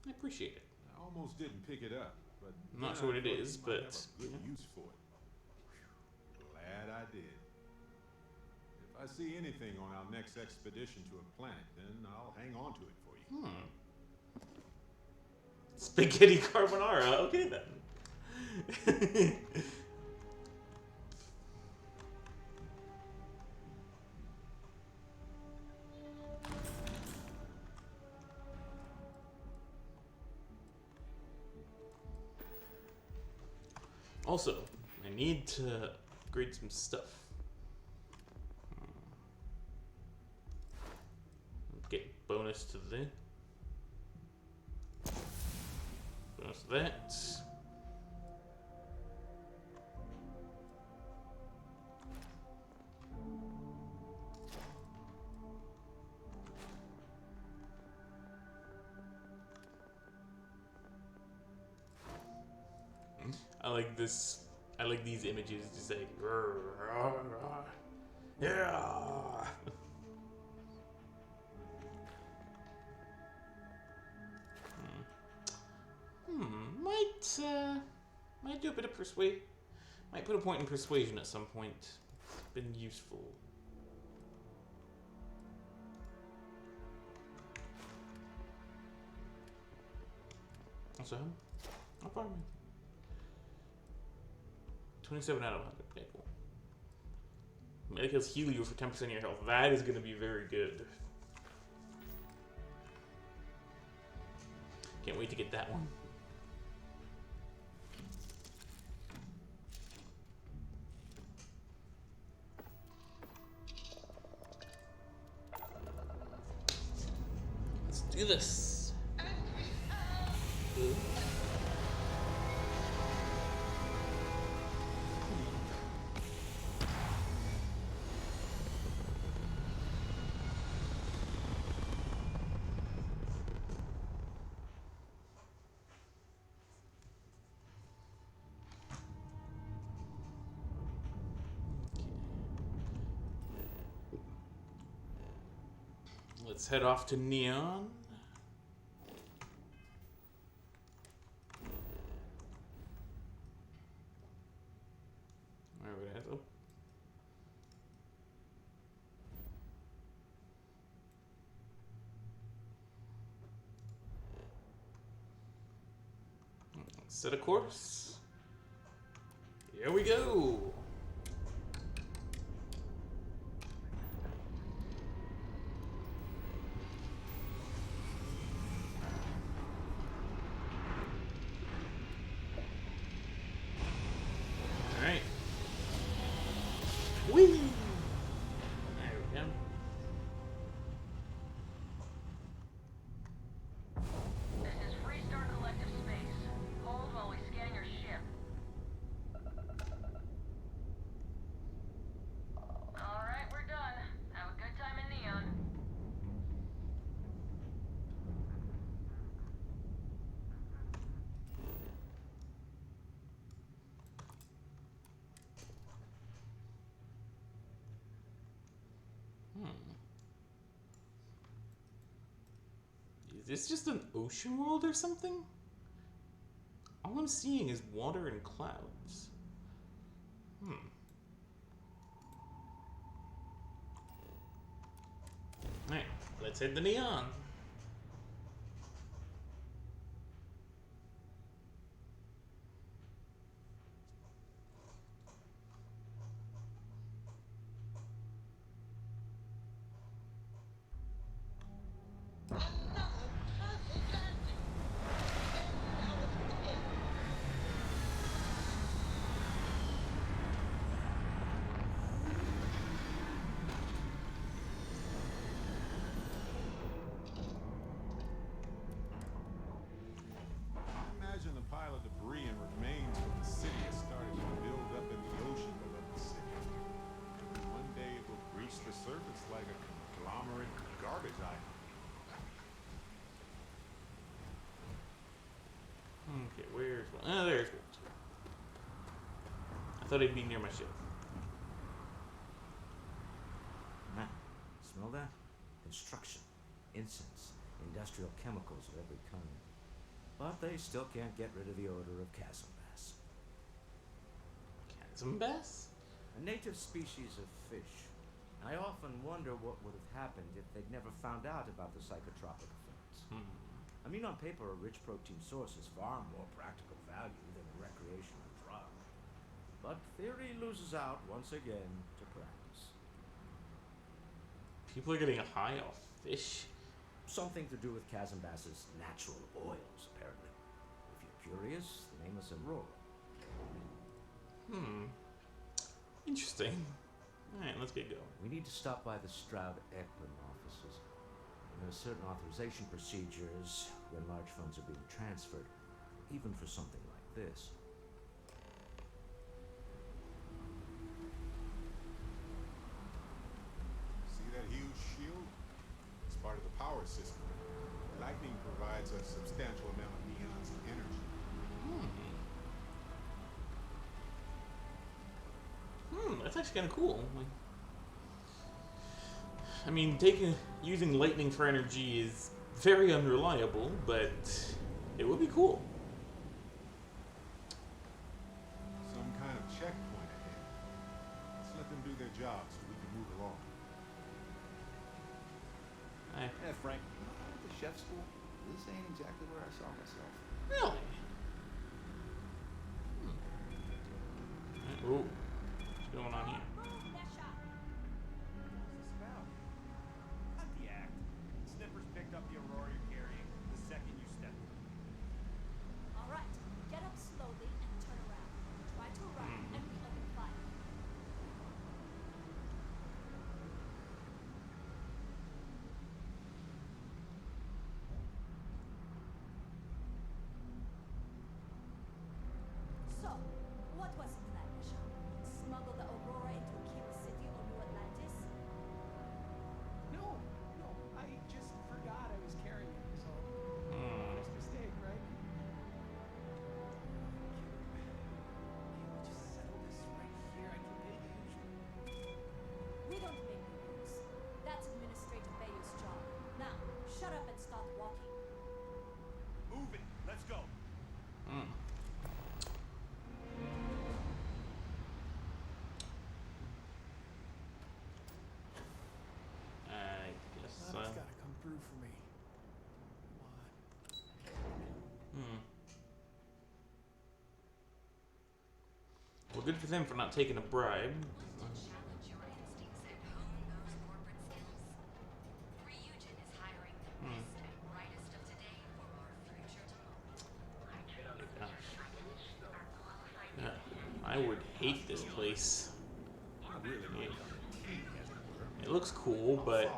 I appreciate it. I almost didn't pick it up, but I'm not then sure what I it thought is, you might but, have a good yeah. use for it. Glad I did. If I see anything on our next expedition to a planet, then I'll hang on to it for you. Spaghetti carbonara. Okay then. Also, I need to upgrade some stuff. Get bonus to the bonus to that. I like this. I like these images. Just like, yeah. Might do a bit of persuade. Might put a point in persuasion at some point. It's been useful. Also, how far am I? 27 out of 100. Okay, cool. Medicals heal you for 10% of your health. That is going to be very good. Can't wait to get that one. Let's do this. Ooh. Let's head off to Neon. Where would I go? Set a course. Here we go. Is this just an ocean world or something? All I'm seeing is water and clouds. Alright, let's hit the Neon. Imagine the pile of debris and remains from the city has started to build up in the ocean below the city. One day it will breach the surface like a conglomerate garbage island. Okay, where's one? Oh, there's one. I thought he'd be near my ship. Man, smell that? Construction, incense, industrial chemicals of every kind. But they still can't get rid of the odor of chasm bass. Chasm bass? A native species of fish. I often wonder what would have happened if they'd never found out about the psychotropic effects. I mean, on paper, a rich protein source is far more practical value than a recreational drug. But theory loses out once again to practice. People are getting high off fish. Something to do with Kazambas's natural oils, apparently. If you're curious, the name is Aurora. Interesting. Alright, let's get going. We need to stop by the Stroud-Eklund offices. There are certain authorization procedures when large funds are being transferred, even for something like this. See that huge shield? It's part of the power system. Lightning provides a substantial amount of Neon's energy. That's actually kind of cool. Like, I mean, using lightning for energy is very unreliable, but it would be cool. Some kind of checkpoint ahead. Let's let them do their job so we can move along. Yeah, Frank, you know, at the chef school, this ain't exactly where I saw myself. Really? Oh, what's going on here? Not the act. Snippers picked up the Aurora you're carrying the second you stepped in. All right, get up slowly and turn around. Try to run and we open fire. So, what was the plan, Bishop? Smuggle the Aurora into Kiva City or New Atlantis? No, I just forgot I was carrying it, so first mistake, right? Can we just settle this right here? I can pay the usual. We don't make the rules. That's Administrator Bayou's job. Now, shut up and start walking. Move it. Let's go. I guess so. That's gotta come through for me. Well, good for them for not taking a bribe. Challenge your instincts and hone those corporate skills. Ryujin is hiring the best and brightest of today for our future tomorrow. I would hate this place. It looks cool, but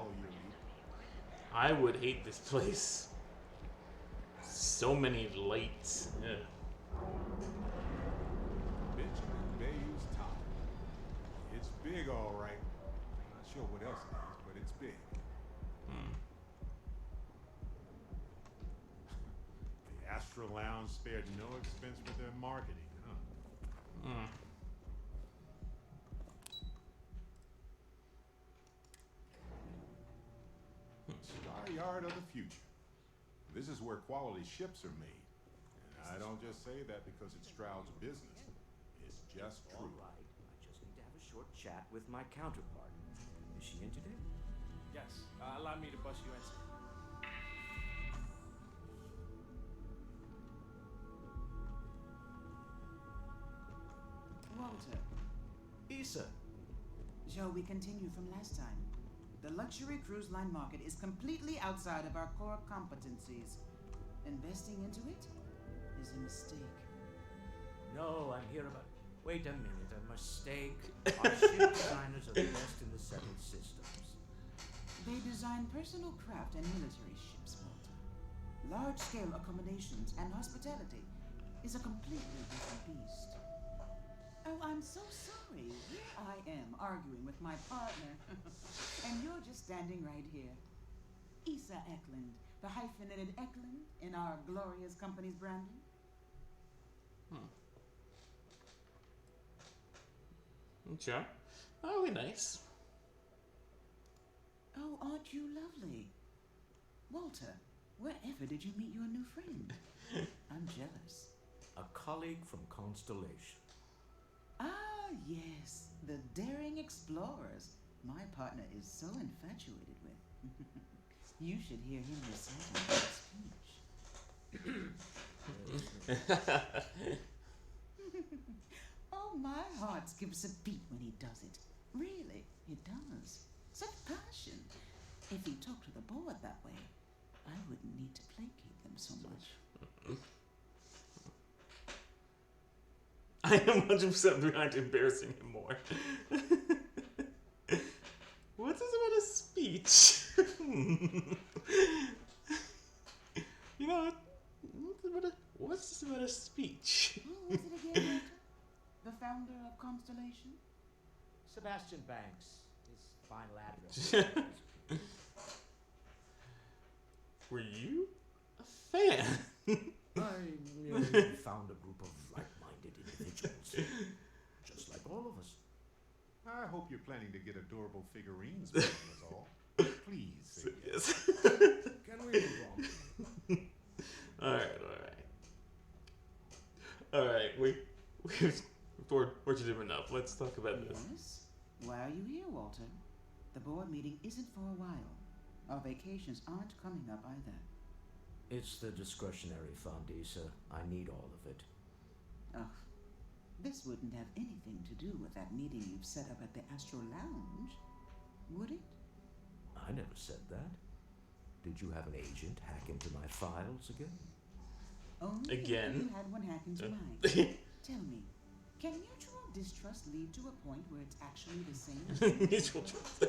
I would hate this place. So many lights. Ugh. Benjamin Bayou's Tower. It's big, all right. Not sure what else it is, but it's big. The Astro Lounge spared no expense for their marketing, huh? Star Yard of the future. This is where quality ships are made. And I don't just say that because it's Stroud's business. It's just All true. right, I just need to have a short chat with my counterpart. Is she in today? Yes, allow me to bust you in, sir. Walter, Issa. shall we continue from last time? The luxury cruise line market is completely outside of our core competencies. Investing into it is a mistake. No, I'm here about. Wait a minute, a mistake. Our ship designers are the best in the settled systems. They design personal craft and military ships, Walter. Large-scale accommodations and hospitality is a completely different beast. Oh, I'm so sorry. Here I am arguing with my partner, and you're just standing right here. Issa Eklund, the hyphenated Eklund in our glorious company's branding. Sure. That'll be nice. Oh, aren't you lovely? Walter, wherever did you meet your new friend? I'm jealous. A colleague from Constellation. Ah, yes, the daring explorers my partner is so infatuated with. You should hear him recite his speech. Oh, my heart skips a beat when he does it. Really, it does. Such passion. If he talked to the board that way, I wouldn't need to placate them so much. I am 100% behind embarrassing him more. What's this about a speech? You know what? What's this about a speech? Who was it again, Walter? The founder of Constellation? Sebastian Banks, his final address. Were you a fan? I merely found a group of like-minded individuals, just like all of us. I hope you're planning to get adorable figurines for them is all. Please say yes. Can we move on? Alright, we're to do enough. Let's talk about this. Yes? Why are you here, Walter? The board meeting isn't for a while. Our vacations aren't coming up either. It's the discretionary fund, Issa. I need all of it. Oh, this wouldn't have anything to do with that meeting you've set up at the Astral Lounge, would it? I never said that. Did you have an agent hack into my files again? Only Again? if you had one hack into mine. Tell me, can mutual distrust lead to a point where it's actually the same? as Mutual trust.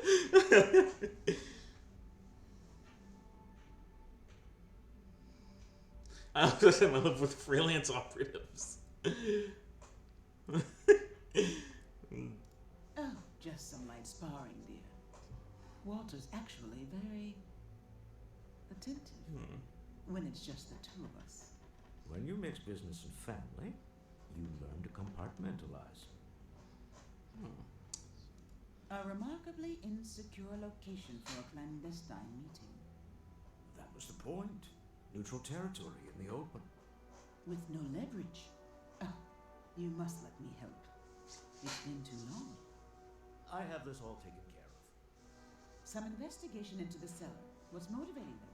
I also am in love with freelance operatives. Oh, just some light sparring, dear. Walter's actually very attentive when it's just the two of us. When you mix business and family, you learn to compartmentalize. A remarkably insecure location for a clandestine meeting. That was the point. Neutral territory in the open. With no leverage. Oh, you must let me help. It's been too long. I have this all taken care of. Some investigation into the cellar. What's motivating them?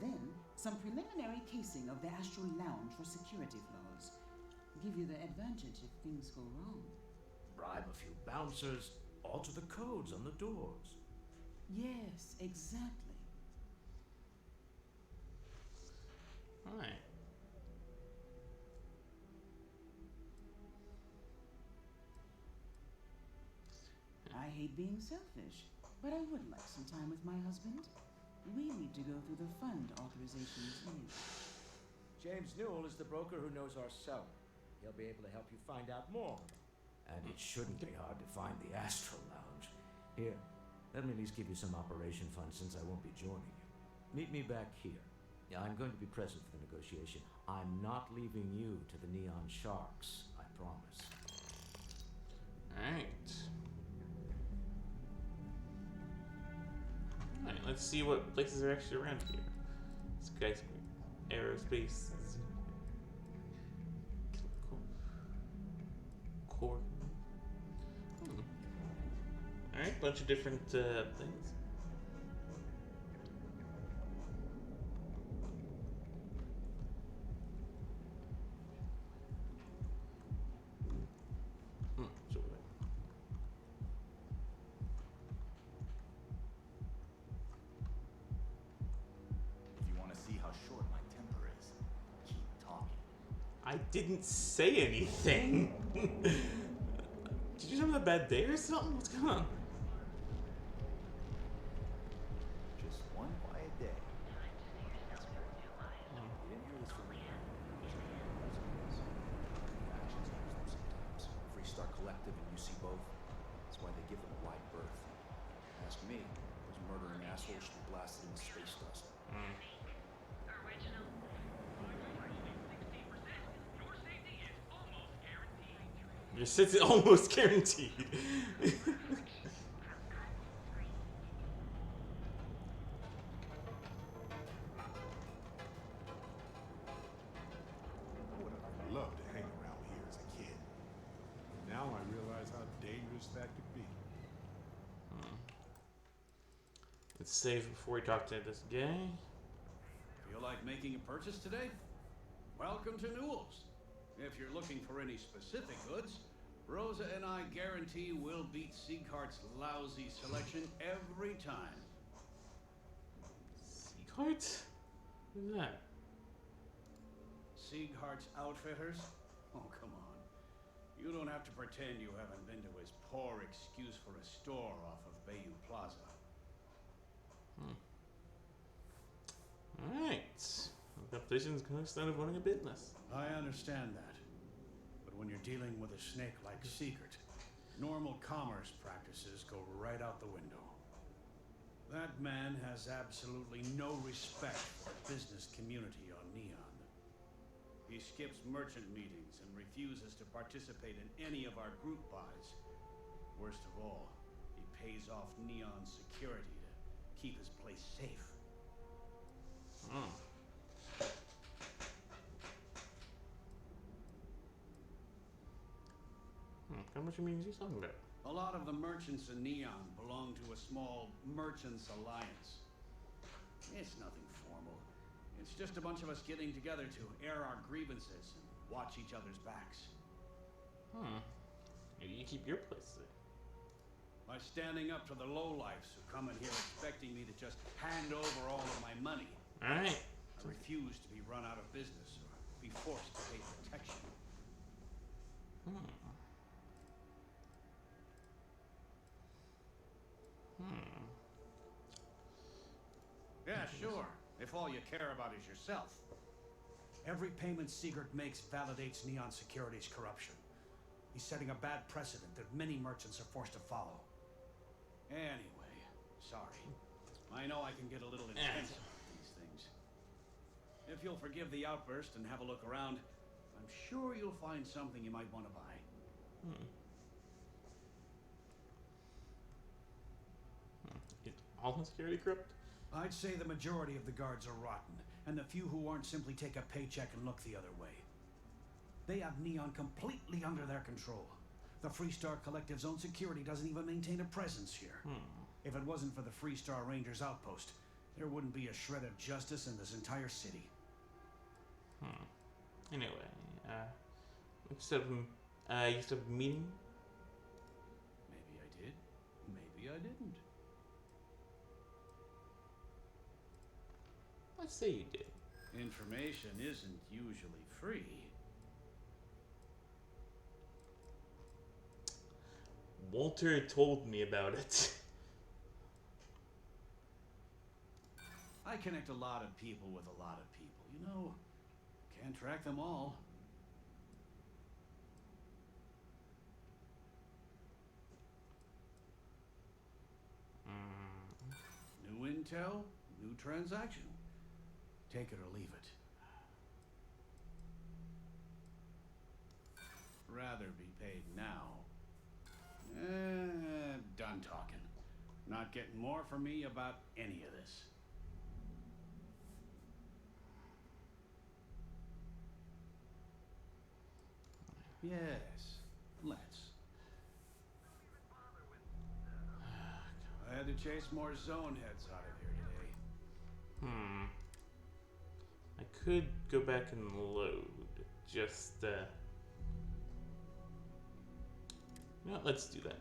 Then, some preliminary casing of the Astral Lounge for security flaws. Give you the advantage if things go wrong. Bribe a few bouncers, alter the codes on the doors. Yes, exactly. Alright. I hate being selfish, but I would like some time with my husband. We need to go through the fund authorizations anyway. James Newell is the broker who knows our seller. He'll be able to help you find out more. And it shouldn't be hard to find the Astral Lounge. Here, let me at least give you some operation funds since I won't be joining you. Meet me back here. Yeah, I'm going to be present for the negotiation. I'm not leaving you to the Neon Sharks, I promise. Alright. Alright, let's see what places are actually around here. Skyscraper, aerospace, core. Alright, bunch of different things. I didn't say anything. Did you have a bad day or something? What's going on? Just one quiet day. You didn't hear this from me. Freestar Collective and UC both. That's why they give them a wide berth. Ask me, those murdering assholes should be blasted into space dust. Your safety almost guaranteed. I would have loved to hang around here as a kid. Now I realize how dangerous that could be. Let's save before we talk to this guy. Feel like making a purchase today? Welcome to Newell's. If you're looking for any specific goods, Rosa and I guarantee we'll beat Sieghart's lousy selection every time. Sieghart? Who's that? Sieghart's Outfitters? Oh, come on. You don't have to pretend you haven't been to his poor excuse for a store off of Bayou Plaza. Alright. Competition's gonna start running a business. I understand that. But when you're dealing with a snake like Siegert, normal commerce practices go right out the window. That man has absolutely no respect for the business community on Neon. He skips merchant meetings and refuses to participate in any of our group buys. Worst of all, he pays off Neon security to keep his place safe. How much means you talking about? A lot of the merchants in Neon belong to a small merchants alliance. It's nothing formal. It's just a bunch of us getting together to air our grievances and watch each other's backs. Maybe you keep your place safe. By standing up to the lowlifes who come in here expecting me to just hand over all of my money. Alright. I refuse to be run out of business or be forced to pay protection. Yeah, sure. If all you care about is yourself. Every payment Siegert makes validates Neon Security's corruption. He's setting a bad precedent that many merchants are forced to follow. Anyway, sorry. I know I can get a little intense about these things. If you'll forgive the outburst and have a look around, I'm sure you'll find something you might want to buy. Is all security corrupt? I'd say the majority of the guards are rotten, and the few who aren't simply take a paycheck and look the other way. They have Neon completely under their control. The Freestar Collective's own security doesn't even maintain a presence here. If it wasn't for the Freestar Rangers outpost, there wouldn't be a shred of justice in this entire city. Anyway, you used to have a meeting? Maybe I did. Maybe I didn't. Let's say you did. Information isn't usually free. Walter told me about it. I connect a lot of people with a lot of people. You know, can't track them all. New intel, new transaction. Take it or leave it. Rather be paid now. Done talking. Not getting more from me about any of this. Yes, let's. I had to chase more zone heads out of here today. I could go back and load. Just, no, let's do that.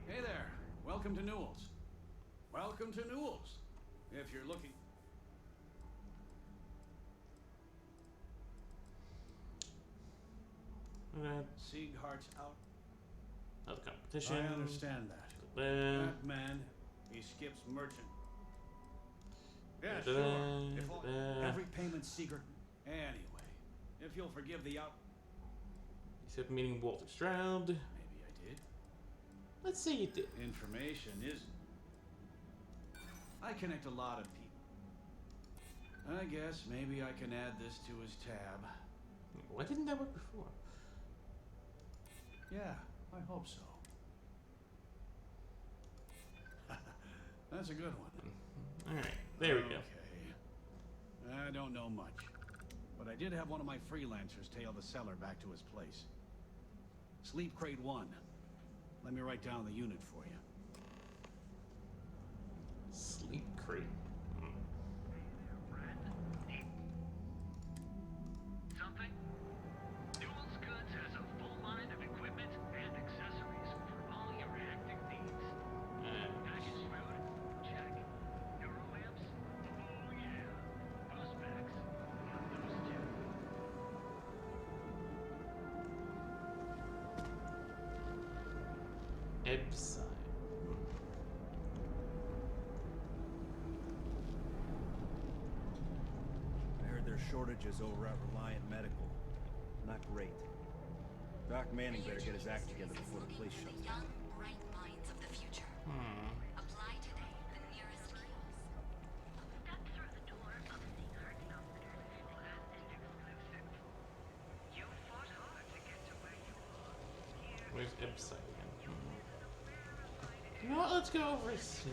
Hey there, welcome to Newell's. Welcome to Newell's. If you're looking... Sieghart's out. Another competition. I understand that. That man, he skips merchant. Yeah, sure. If all, every payment Siegert... Anyway, if you'll forgive the out... You said meeting Walter Stroud. Maybe I did. Let's say you did. Information isn't. I connect a lot of people. I guess maybe I can add this to his tab. Why didn't that work before? Yeah, I hope so. That's a good one. Alright, there we go. That don't know much, but I did have one of my freelancers tail the seller back to his place. Sleep Crate 1. Let me write down the unit for you. Sleep Crate. Something? Newell's Goods has a full line of equipment and accessories for all your hectic needs. Packaged food? Check. Neuro lamps? Oh yeah. Boost packs? Got those too. Ebside. I heard there's shortages over at Reliant Medical. Not great. Doc Manning better get his act together before the place shuts down. Young, bright minds of the future. Apply today at the nearest kiosk. Step through the door of the Heart Outfitters Classic exclusive. You fought hard to get to where you are. Where's Ebside again? You know what? Let's go over to. Let's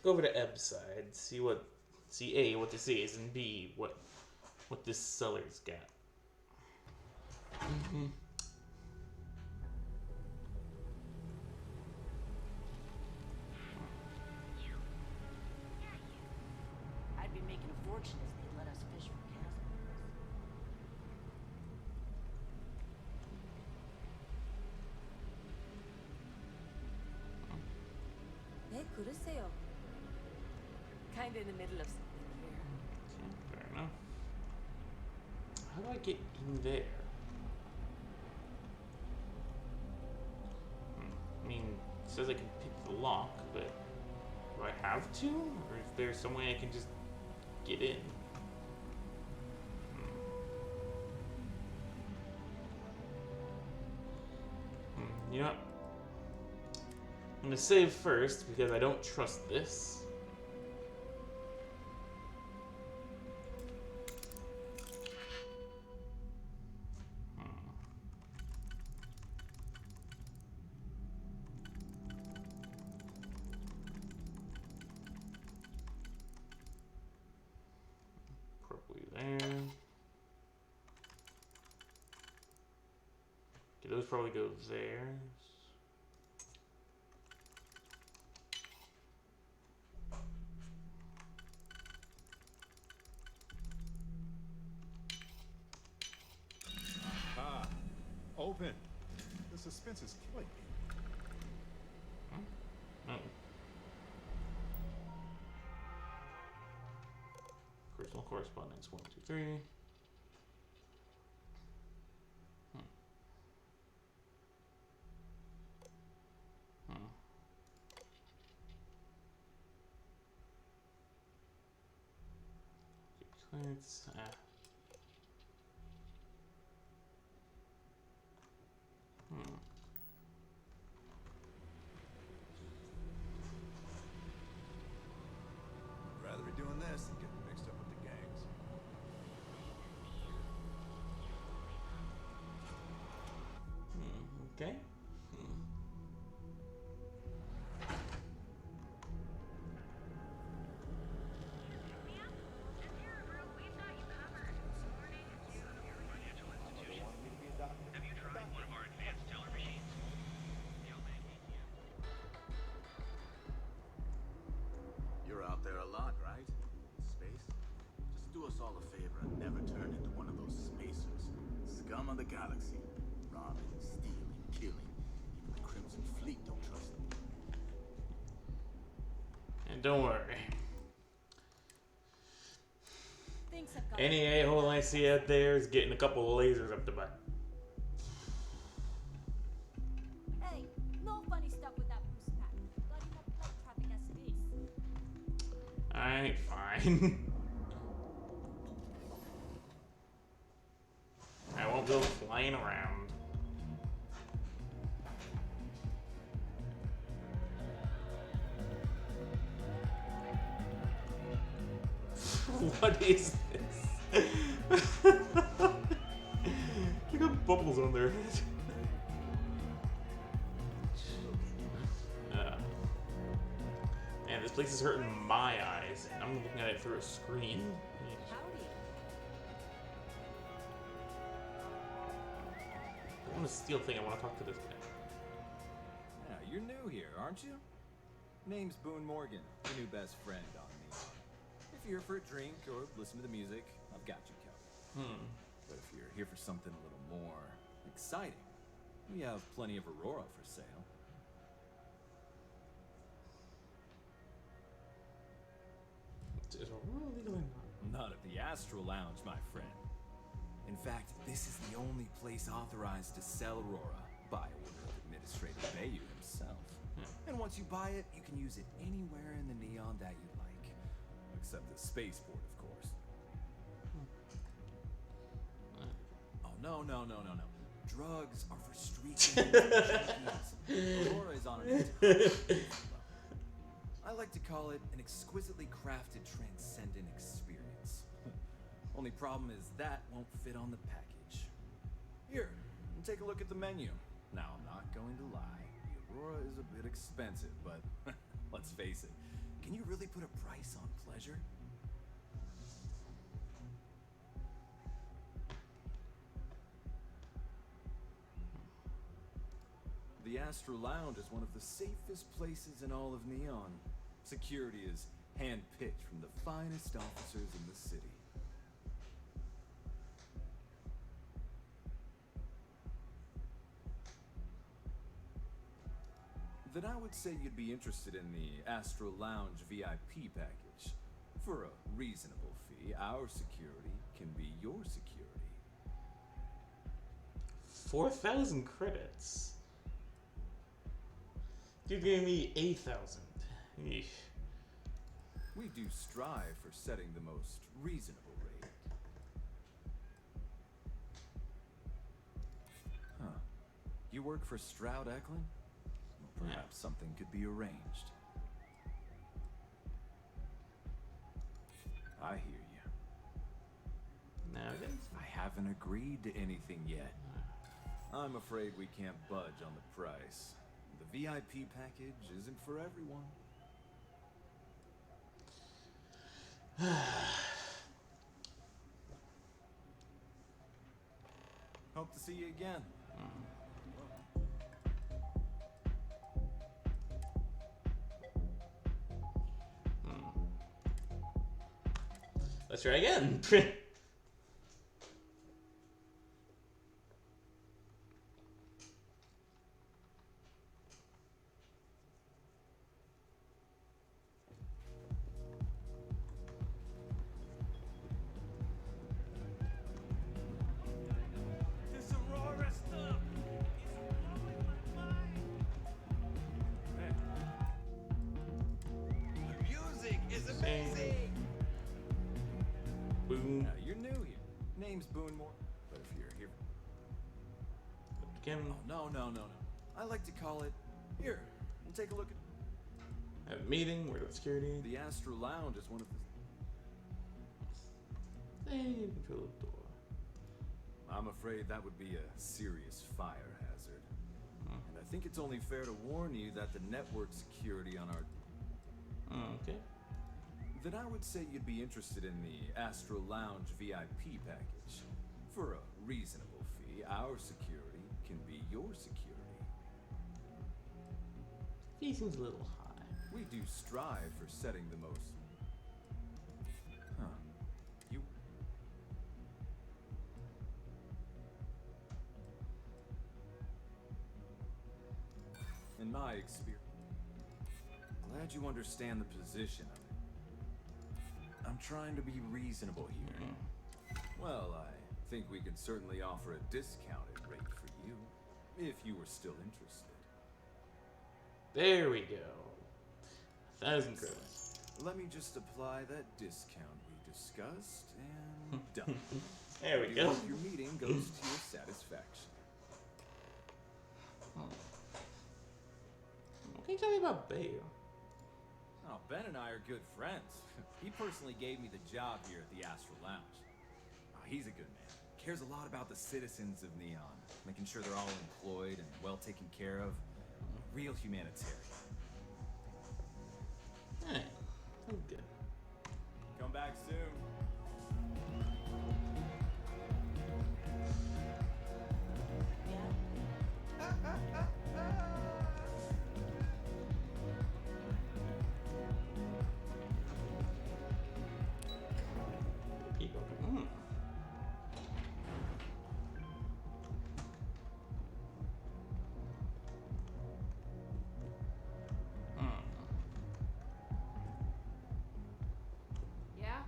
go over to Ebside. See A, what this is, and B, what this seller's got. I'd be making a fortune if they let us fish for Casper. ね、苦せよ。Kinda in the middle of something here. Okay, fair enough. How do I get in there? I mean, it says I can pick the lock, but do I have to? Or is there some way I can just get in? You know what? I'm gonna save first because I don't trust this. Probably there. Okay, those probably go there. Open. The suspense is killing me. Oh. Personal correspondence 1, 2, 3. Clearance. I'd rather be doing this than getting mixed up with the gangs. Okay. Have you tried one of our advanced teller machines? You're out there a lot, right? Space? Just do us all a favor and never turn into one of those spacers. Scum of the galaxy. Robbing, stealing, killing. Even the Crimson Fleet don't trust them. And don't worry. Things have got Any a-hole I see out there is getting a couple of lasers up the butt. Hey, no funny stuff with that boost pack. Got enough flight traffic as space. Alright, fine. I won't go flying around. What is this? You got bubbles on their head. Man, this place place is hurting my eyes, and I'm looking at it through a screen. I want to steal thing. I want to talk to this guy. Yeah, you're new here, aren't you? Name's Boone Morgan, your new best friend on me. If you're here for a drink or listen to the music, I've got you covered. But if you're here for something a little more exciting, we have plenty of Aurora for sale. Is Aurora legal or not? Not at the Astral Lounge, my friend. In fact, this is the only place authorized to sell Aurora by order of Administrator Bayou himself. And once you buy it, you can use it anywhere in the Neon that you like. Except the spaceport, of course. Oh, no. Drugs are for street junkies. Aurora is on an entire level. I like to call it an exquisitely crafted, transcendent experience. Only problem is that won't fit on the package. Here, take a look at the menu. Now, I'm not going to lie. The Aurora is a bit expensive, but let's face it. Can you really put a price on pleasure? The Astral Lounge is one of the safest places in all of Neon. Security is hand-picked from the finest officers in the city. Then I would say you'd be interested in the Astral Lounge VIP package. For a reasonable fee, our security can be your security. 4,000 credits. Dude gave me 8,000. Eesh. We do strive for setting the most reasonable rate. Huh. You work for Stroud Eklund? Well, perhaps something could be arranged. I hear you. Nowadays? I haven't agreed to anything yet. I'm afraid we can't budge on the price. The VIP package isn't for everyone. Hope to see you again. Let's try again. This Aurora stuff is blowing my mind. The music is amazing. Boone. You're new here. Name's Boone Moore. But if you're here... Again. Oh, no. I like to call it... Here, take a look at... Have a meeting, word of security. The Astral Lounge is one of the... Hey, control the door. I'm afraid that would be a serious fire hazard. And I think it's only fair to warn you that the network security on our... Okay. Then I would say you'd be interested in the Astral Lounge VIP package. For a reasonable fee, our security can be your security. Fee seems a little high. We do strive for setting the most... Huh. You... In my experience... Glad you understand the position of it. I'm trying to be reasonable here. Well, I think we can certainly offer a discounted rate for you, if you were still interested. There we go. 1,000 credits. Let me just apply that discount we discussed, and done. There we You go. hope your meeting goes to your satisfaction. What can you tell me about Bayou? Oh, Ben and I are good friends. He personally gave me the job here at the Astral Lounge. Oh, he's a good man. Cares a lot about the citizens of Neon, making sure they're all employed and well taken care of. A real humanitarian. Alright. Oh, good. Come back soon. People. Yeah?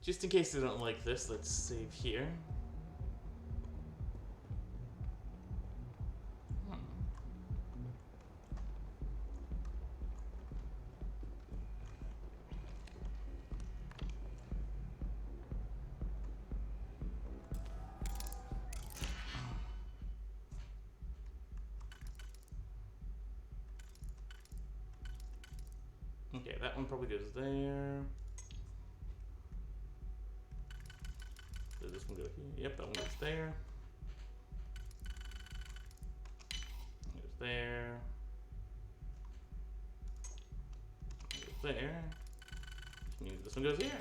Just in case they don't like this, let's save here. Okay, that one probably goes there. Does this one go here? Yep, that one goes there. Goes there. Goes there. Which means this one goes here.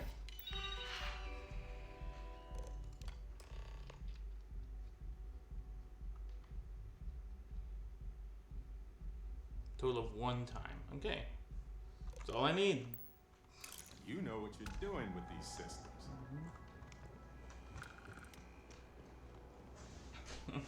Total of 1 time. Okay. That's all I need. You know what you're doing with these systems. Hmm?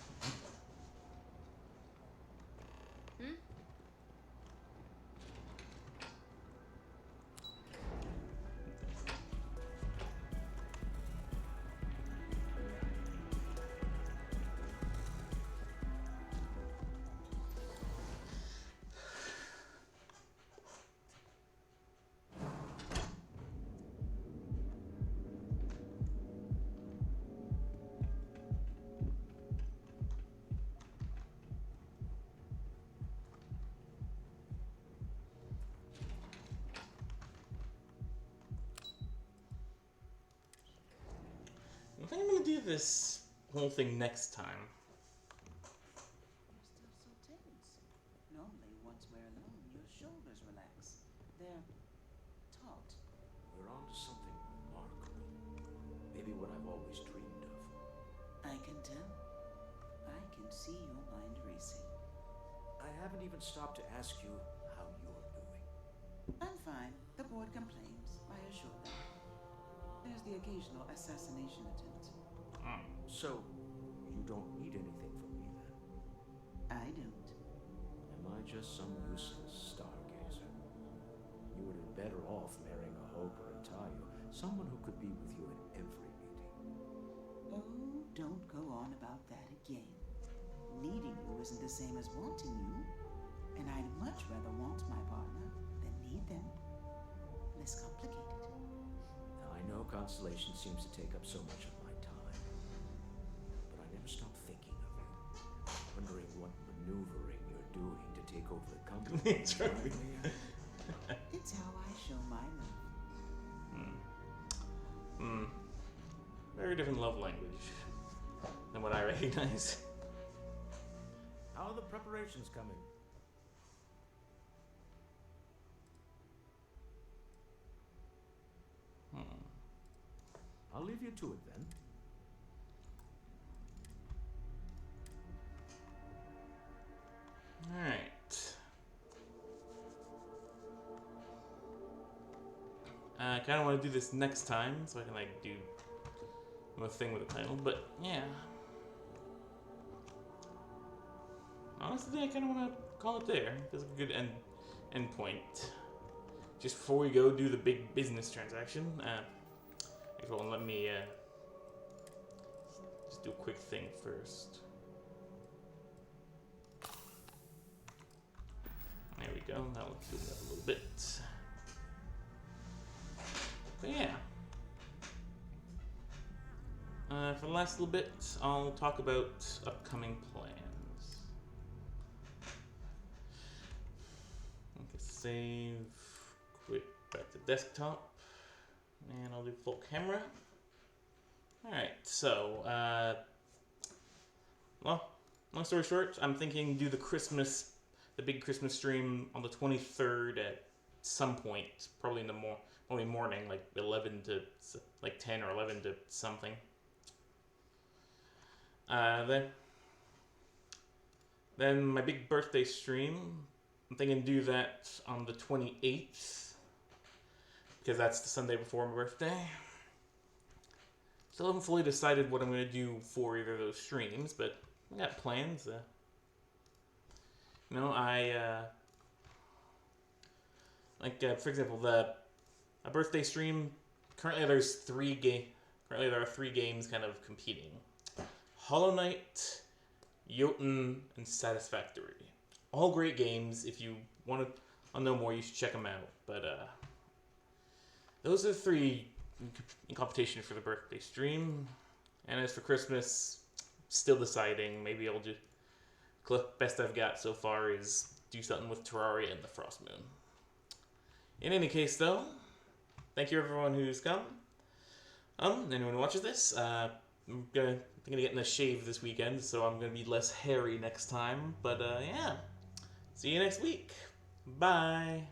I think I'm gonna do this whole thing next time. You're still so tense. Normally, once we're alone, your shoulders relax. They're taut. We're on to something remarkable. Maybe what I've always dreamed of. I can tell. I can see your mind racing. I haven't even stopped to ask you how you're doing. I'm fine. The board complains. I assure them. There's the occasional assassination attempt. So, you don't need anything from me then? I don't. Am I just some useless stargazer? You would have been better off marrying a Hope or a Tayo, someone who could be with you at every meeting. Oh, don't go on about that again. Needing you isn't the same as wanting you. And I'd much rather want my partner than need them. Less complicated. Now, I know Constellation seems to take up so much of my time, but I never stop thinking of you, wondering what maneuvering you're doing to take over the company. It's right. It's how I show my love. Very different love language than what I recognize. How are the preparations coming? I'll leave you to it then. Alright. I kind of want to do this next time so I can like do a thing with the title, but yeah. Honestly, I kind of want to call it there. That's a good end point. Just before we go do the big business transaction, if you will let me just do a quick thing first. There we go. That will cue it up a little bit. But yeah. For the last little bit, I'll talk about upcoming plans. Okay, save, quit back to desktop, and I'll do full camera. Alright, so, well, long story short, I'm thinking do the Christmas the big Christmas stream on the 23rd at some point, probably in the morning, like 11 to like 10 or 11 to something. Then my big birthday stream, I'm thinking to do that on the 28th, because that's the Sunday before my birthday. Still haven't fully decided what I'm going to do for either of those streams, but I got plans. You know, for example, a birthday stream. Currently, there are 3 games kind of competing: Hollow Knight, Jotun, and Satisfactory. All great games. If you want to know more, you should check them out. But those are the 3 in competition for the birthday stream. And as for Christmas, still deciding. Maybe I'll just best I've got so far is do something with Terraria and the Frost Moon. In any case, though, thank you everyone who's come. Anyone who watches this, I'm gonna get in a shave this weekend, so I'm gonna be less hairy next time. But yeah, see you next week. Bye.